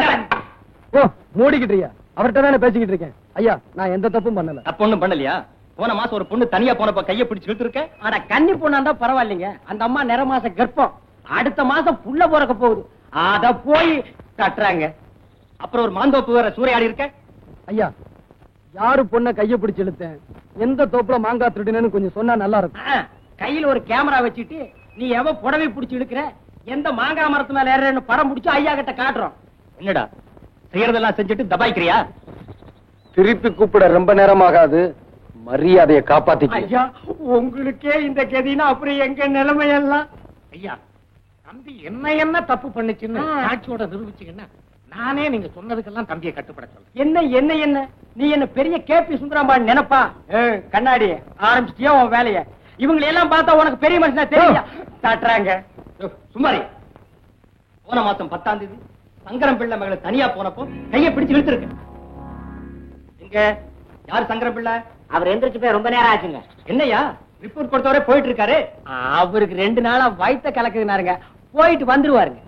மூடிக்கிட்டியா? அவர்கிட்ட தானே பேசிக்கிட்டு இருக்கேன். ஐயா, நான் எந்த தப்பும் பண்ணல. தப்பு ஒண்ணும் பண்ணலையா? போன மாசம் ஒரு பொண்ணு தனியா போனப்ப கைய பிடிச்சு இழுத்து இருக்க. ஆனா கன்னி பொண்ணா இருந்தா பரவாயில்லைங்க. அந்த அம்மா நிற மாச கர்ப்பம். அடுத்த மாசம் புள்ள பிறக்க போகுது. அத போய் கட்டுறாங்க. அப்புறம் ஒரு மாந்தோப்பு வேற சூறையாடி இருக்க. ஐயா, யாரு பொண்ண கைய பிடிச்சு இழுத்தேன், எந்த தோப்புல மாங்காய் திருடினு கொஞ்சம் சொன்னா நல்லா இருக்கும். கையில ஒரு கேமரா வச்சுட்டு நீ எவ புடவை பிடிச்சு இழுக்கிற, எந்த மாங்காய் மரத்து மேல ஏறன்னு படம் பிடிச்சு ஐயா கிட்ட காட்டுறோம். என்னடா செய்யறதெல்லாம் செஞ்சுட்டு தபாய்க்கிறியா? திருப்பி கூப்பிட ரொம்ப நேரம் ஆகாது. மரியாதையை காப்பாத்திக்க. ஐயா, உங்களுக்கே இந்த கதினா அப்புறம் எங்க நிலைமையெல்லாம். ஐயா, தம்பி என்ன தப்பு பண்ணுச்சுன்னு சாட்சியோட நிரூபிச்சீங்கன்னா நானே நீங்க சொன்னதுக்கெல்லாம் தம்பியை கட்டுப்பட சொல்றேன். என்ன என்ன என்ன நீ என்ன பெரிய கேபி சுந்தராம்பாள் நினைப்பா? கண்ணாடி ஆரம்பிச்சிட்டியா உன் வேலைய? இவங்களை எல்லாம் பார்த்தா உனக்கு பெரிய மனுஷனா தெரியல. தாட்டுறாங்க. சுமாரி, போன மாசம் 10ஆம் தேதி சங்கரம் பிள்ளை மகளை தனியா போனப்போ கையை பிடிச்சு இழுத்துருக்கு. எங்க யாரு சங்கரம் பிள்ளை? அவர் எந்திரிச்சு போய் ரொம்ப நேரம் ஆச்சுங்க. என்னையா ரிப்போர்ட் கொடுத்தவரே போயிட்டு இருக்காரு? அவருக்கு 2 நாளா வயித்த கலக்குதுனாருங்க, போயிட்டு வந்துருவாருங்க.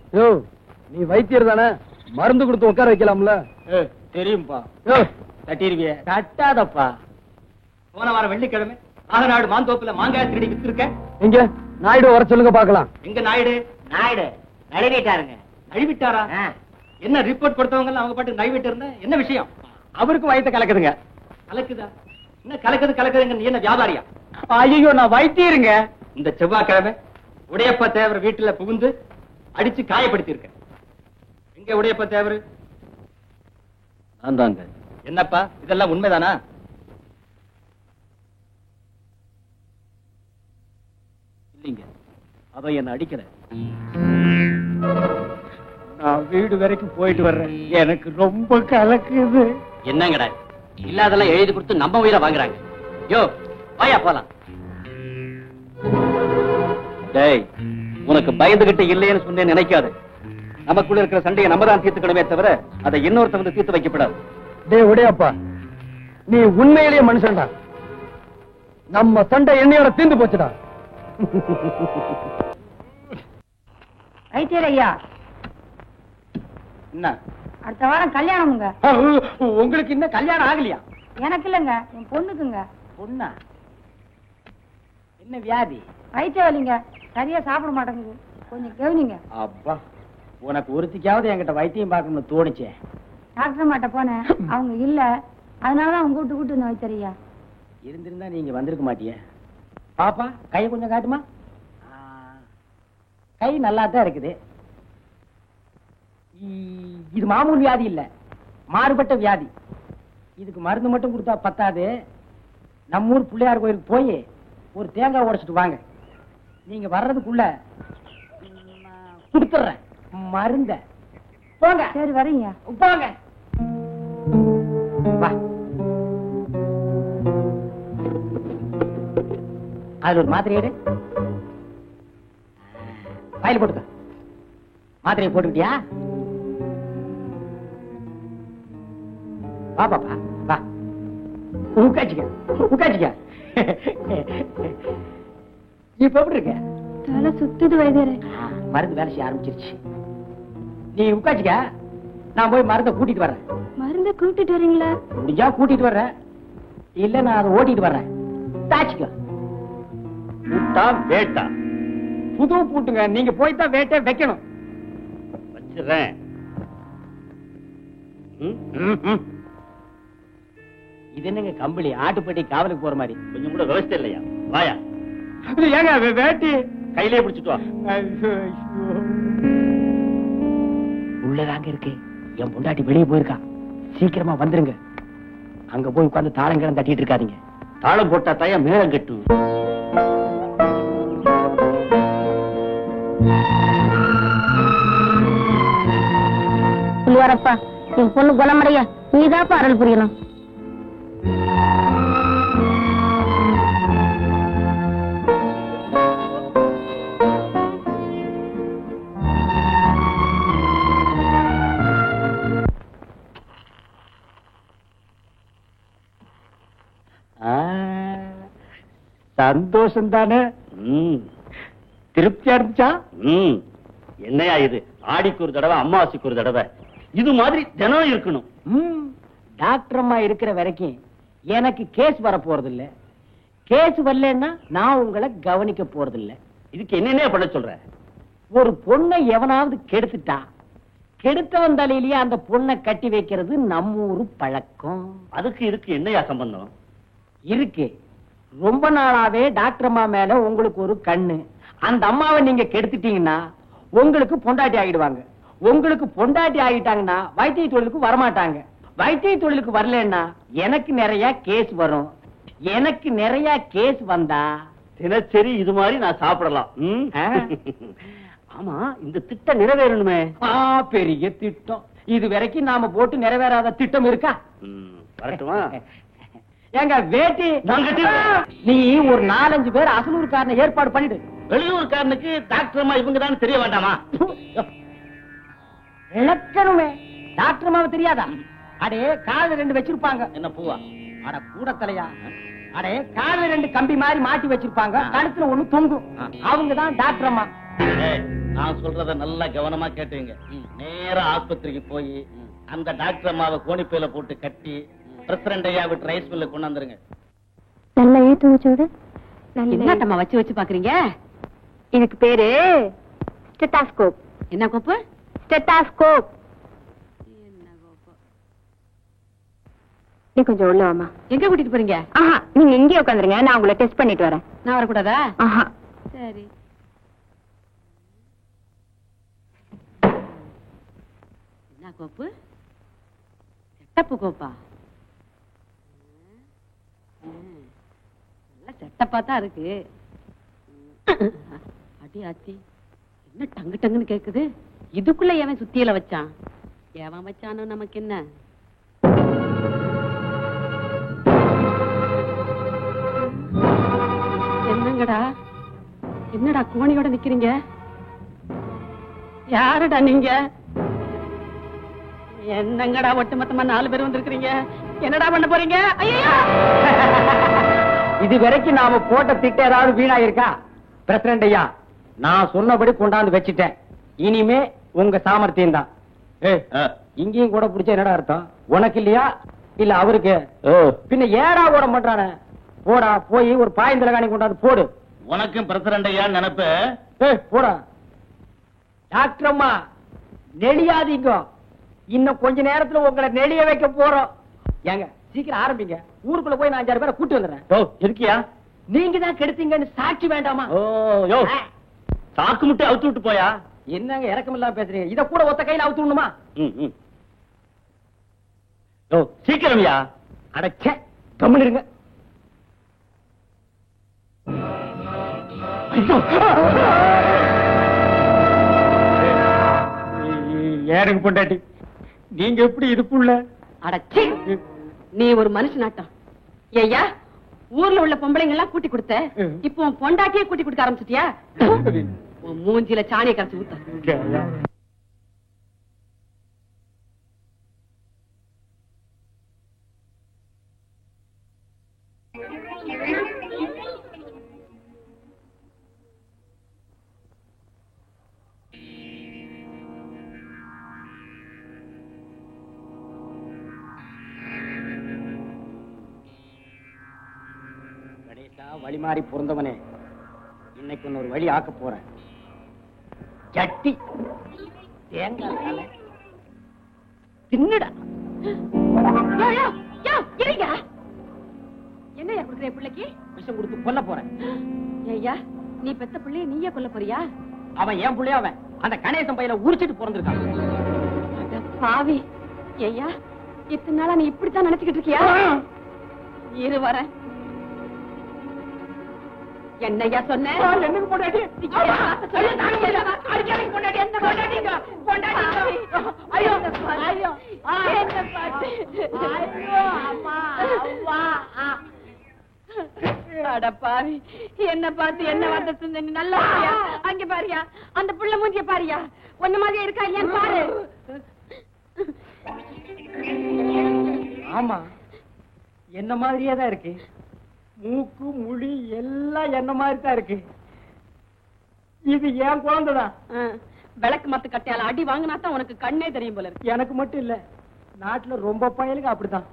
நீ வைத்தியர் தானே, மருந்து கொடுத்து உட்கார வைக்கலாம்ல? தெரியும்பா. தட்டிருவிய தட்டாதப்பா. போன வாரம் வெள்ளிக்கிழமை நாகநாடு மாந்தோப்புல மாங்காய் திருடி வித்துருக்க. இங்க நாயுடு வர சொல்லுங்க பாக்கலாம். எங்க நாயுடு? நாயுடு நழுவிட்டாருங்க. நழுவிட்டாரா? என்ன ரிப்போர்ட் கொடுத்தவங்க அவங்க பாட்டு நழுவிட்டு இருந்த என்ன விஷயம்? அவருக்கு வயித்த கலக்குதுங்க. கலக்குதா? என்ன கலக்குதுங்க? நீ என்ன வியாபாரியா? ஐயோ, நான் வைத்தியருங்க. இந்த செவ்வாய்க்கிழமை உடையப்ப தேவர் வீட்டுல புகுந்து அடிச்சு காயப்படுத்தி இருக்க. எங்க உடையப்ப தேவர்? அந்தாங்க. என்னப்பா இதெல்லாம் உண்மைதானா? இல்லைங்க, அவன் என்ன அடிக்கல. நான் வீடு வரைக்கும் போயிட்டு வர்றேன், எனக்கு ரொம்ப கலக்குது. என்னங்கடா இல்லாதெல்லாம் எழுதி கொடுத்து நம்ம உயிரை வாங்குறாங்க. யோ வாயா போலாம். டேய், உனக்கு பயந்துகிட்டு இல்லைன்னு சொன்னேன் நினைக்காது. நமக்குள்ள இருக்கிற சண்டையை நம்ம தான் தீர்த்துக்கணுமே தவிர அதை இன்னொருத்த வந்து தீர்த்து வைக்கப்படாது. டேய் உடையப்பா, நீ உண்மையிலேயே மனுஷன்டா. நம்ம சண்டை என்னையோட தீர்ந்து போச்சுடா. வைத்தியர் ஐயா, என்ன அடுத்த வாரம் கல்யாணமுங்க. உங்களுக்கு இன்னும் கல்யாணம் ஆகலையா? எனக்கு இல்லங்க, என் பொண்ணுக்குங்க. பொண்ணா? என்ன வியாதி? வயிற்று வலிங்க, சரியா சாப்பிட மாட்டேங்குது, கொஞ்சம் கவனிங்க. அப்பா, உனக்கு ஒருத்திக்காவது என்கிட்ட வைத்தியம் பார்க்கணும்னு தோணுச்சே. டாக்டர் மாட்ட போனேன், அவங்க இல்ல, அதனாலதான் அவங்க கூட்டு இந்த வைத்தியர் ஐயா. இருந்திருந்தா நீங்க வந்திருக்க மாட்டிய. பாப்பா கையை கொஞ்சம் காட்டுமா? கை நல்லா தான் இருக்குது. இது மாமூல் வியாதி இல்ல, மாறுபட்ட வியாதி. இதுக்கு மருந்து மட்டும் கொடுத்தா பத்தாது. நம்ம ஊர் பிள்ளையார் கோயிலுக்கு போய் ஒரு தேங்காய் உடைச்சிட்டு வாங்க. நீங்க வர்றதுக்குள்ள கொடுத்துறேன் மருந்த. போங்க. சரி வரீங்க, போங்க. வா. அது ஒரு மாத்திரை எடு. ஃபைல் போட்டுக்க. மாத்திரையை போட்டுக்கிட்டியா? வா பாப்பா வா. உட்காச்சிக்க. இப்ப எப்படி இருக்க? தலை சுத்துது வைத்தியரே. மருந்து வேலை செய்ய ஆரம்பிச்சிருச்சு. நீ உட்காச்சிக்க, நான் போய் மருந்தை கூட்டிட்டு வர்றேன். மருந்த கூட்டிட்டு வரீங்களா? முடிஞ்சா கூட்டிட்டு வர்றேன், இல்ல நான் அதை ஓட்டிட்டு வர்றேன். தாச்சிக்க. பூட்டா வேட்டா? புது பூட்டுங்க, நீங்க போய் தான் வேட்டை வைக்கணும். வச்சிடுறேன். இது என்னங்க கம்பளி, ஆட்டுப்பட்டி காவலுக்கு போற மாதிரி? கொஞ்சம் கூட விவசாயம் இல்லையா? வாயா. ஏங்க வேட்டி கையிலே பிடிச்சிட்டு வா. உள்ளதாங்க இருக்கு. என் பொண்டாட்டி வெளியே போயிருக்கா, சீக்கிரமா வந்துருங்க. அங்க போய் உட்கார்ந்து தாளம் கிளம் தட்டிட்டு இருக்காதீங்க. தாளம் போட்டா தாயா மேளம் கட்டு. வரப்பா, என் பொண்ணு குணமடைய நீதாப்பா அருள் புரியணும். சந்தோஷம் தானே? திருப்தியா இருந்துச்சா? என்னையா இது, ஆடிக்கு ஒரு தடவை அம்மாவாசைக்கு ஒரு தடவை இது மாதிரி தினம் இருக்கணும். டாக்டர் அம்மா இருக்கிற வரைக்கும் எனக்கு கேஸ் வர போறது இல்ல. கேஸ் வரலன்னா நான் உங்களை கவனிக்க போறது இல்ல. இதுக்கு என்னென்ன பண்ண சொல்ற? ஒரு பொண்ணை எவனாவது கெடுத்துட்டா கெடுத்தவன் தலையிலேயே அந்த பொண்ணை கட்டி வைக்கிறது நம்ம ஊரு பழக்கம். அதுக்கு இதுக்கு என்னையா சம்பந்தம் இருக்கு? ரொம்ப நாளாவே டாக்டர் அம்மா மேல உங்களுக்கு ஒரு கண்ணு. அந்த அம்மாவை நீங்க கெடுத்துட்டீங்கன்னா உங்களுக்கு பொண்டாட்டி ஆகிடுவாங்க. உங்களுக்கு பொண்டாட்டி ஆகிட்டாங்கன்னா வைத்திய தொழிலுக்கு வரமாட்டாங்க. வைத்திய தொழிலுக்கு வரலன்னா எனக்கு நிறைய கேஸ் வரும். எனக்கு நிறைய கேஸ் வந்தா தினசரி இது மாதிரி நான் சாப்பிடலாம். ஆமா, இந்த திட்டம் நிறைவேறணுமே. பெரிய திட்டம். இது வரைக்கும் நாம போட்டு நிறைவேறாத திட்டம் இருக்கா? வரட்டுமா? எங்க வேட்டி நீ ஒரு 4-5 பேர் அசலூர்காரனை ஏற்பாடு பண்ணிடு. வெளியூர்காரனுக்கு டாக்டர் அம்மா இவங்க தான் தெரிய வேண்டாமா? விளக்கணுமே. டாக்டர் அம்மாவை தெரியாதா? அடே கால 2 வச்சிருப்பாங்க. என்ன பூவா? அட கூட தலையா. அடே கால 2 கம்பி மாதிரி மாட்டி வச்சிருப்பாங்க, கழுத்துல ஒண்ணு தொங்கும். அவங்கதான் டாக்டர் அம்மா. நான் சொல்றத நல்லா கவனமா கேட்டுங்க. நேரா ஆஸ்பத்திரிக்கு போய் அந்த டாக்டர் அம்மாவை கோணிப்பையில போட்டு கட்டி பிரசிடண்ட் ஐயா விட்டு ரைஸ் மில்ல கொண்டு வந்துருங்க. நல்ல எழுத்து வச்சோடு. என்னத்தம்மா வச்சு வச்சு பாக்குறீங்க? எனக்கு பேரு ஸ்டெத்தாஸ்கோப். என்ன கோப்பு? ஸ்டெத்தாஸ்கோப். நீ கொஞ்சம் உள்ள வாமா. எங்க கூட்டிட்டு போறீங்க? ஆஹா, நீங்க எங்கே உட்காந்துருங்க, நான் உங்களை டெஸ்ட் பண்ணிட்டு வரேன். நான் வரக்கூடாதா? ஆஹா. சரி. என்ன கோப்பு? செட்டப்பு கோப்பா? நல்ல செட்டப்பா தான் இருக்கு. அடி ஆத்தி, என்ன டங்கு டங்குன்னு கேக்குது? இதுக்குள்ள எவன் சுத்தியில வச்சான்? எவன் வச்சானோ நமக்கு என்ன? என்னங்கடா, என்னடா கோணியோட நிக்கிறீங்க? யாருடா நீங்க? என்னங்கடா ஒட்டுமொத்தமா 4 பேர் வந்திருக்கீங்க? என்னடா பண்ண போறீங்க? ஐயா, இது வரைக்கும் நாம போட்ட திட்ட ஏதாவது வீணா இருக்கா? பிரசிடண்ட் ஐயா, நான் சொன்னபடி கொண்டாந்து வச்சிட்டேன். இனிமே உங்க சாமர்த்தியம் தான். இங்கேயும் கூட பிடிச்ச என்னடா அர்த்தம்? உனக்கு இல்லையா இல்ல அவருக்கு? பின்ன ஏடா கூட பண்றானே. போடா, போய் ஒரு பாயந்தல காணி கொண்டாந்து போடு. உனக்கும் பிரசிடண்ட் ஐயா நினைப்பு. போடா. டாக்டர் அம்மா, நெளியாதீங்க. இன்னும் கொஞ்ச நேரத்துல உங்களை நெளிய வைக்க போறோம். ஏங்க சீக்கிரம் ஆரம்பிங்க. ஊருக்குள்ள போய் நான் 5-6 பேரை கூட்டி வந்துடுறேன். இருக்கியா? நீங்க தான் கெடுத்தீங்கன்னு சாட்சி வேண்டாமா? சாக்கு முட்டை அவுத்து விட்டு போயா? என்னங்க இறக்கம் இல்லாம பேசுறீங்க? இத கூட ஒத்த கையில அவுத்து விடணுமா? சீக்கிரம்யா. அடச்சே, கம்முன்னு இருங்க. ஏனுங்க பொண்டாட்டி, நீங்க எப்படி இதுக்குள்ள? அடச்சி, நீ ஒரு மனுஷனாட்டம். ஐயா, ஊர்ல உள்ள பொம்பளைங்க எல்லாம் கூட்டி கொடுத்த, இப்போ உன் பொண்டாட்டியே கூட்டி கொடுக்க ஆரம்பிச்சிட்டியா? உன் மூஞ்சில சாணியை கரைச்சு ஊத்த. வழி மாறி பொருந்தவனே, இன்னைக்கு ஒரு வழி ஆக்க போறேன். சட்டி தேங்காய் தலை தின்னுடா. என்னையா கொடுக்குற பிள்ளைக்கு? விஷம் கொடுத்து கொல்ல போறேன். ஐயா, நீ பெத்த பிள்ளைய நீயே கொல்ல போறியா? அவன் ஏன் பிள்ளைய? அவன் அந்த கணேசன் பையில உரிச்சிட்டு பிறந்திருக்கான். பாவி. ஐயா, இத்தனை நாளா நீ இப்படித்தான் நினைச்சுக்கிட்டு இருக்கியா? இரு வரேன். என்னையா சொன்ன? என்னக்கு பொண்டாட்டி? அடப்பாவி, என்ன பார்த்து என்ன வார்த்தை சொன்ன? நீ நல்லா இருக்கியா? அங்க பாரியா, அந்த புள்ள மூஞ்சிய பாரியா, ஒண்ணு மாதிரியா இருக்கா இல்லையான்னு பாரு. ஆமா, என்ன மாதிரியே தான் இருக்கு. மூக்கு முடி எல்லாம் என்ன மாதிரி தான் இருக்கு. இது ஏன் குழந்தைதான். விளக்கு மத்து கட்டையால அடி வாங்கினா தான் உனக்கு கண்ணே தெரியும் போல இருக்கு. எனக்கு மட்டும் இல்ல, நாட்டுல ரொம்ப பயலுக்கு அப்படித்தான்.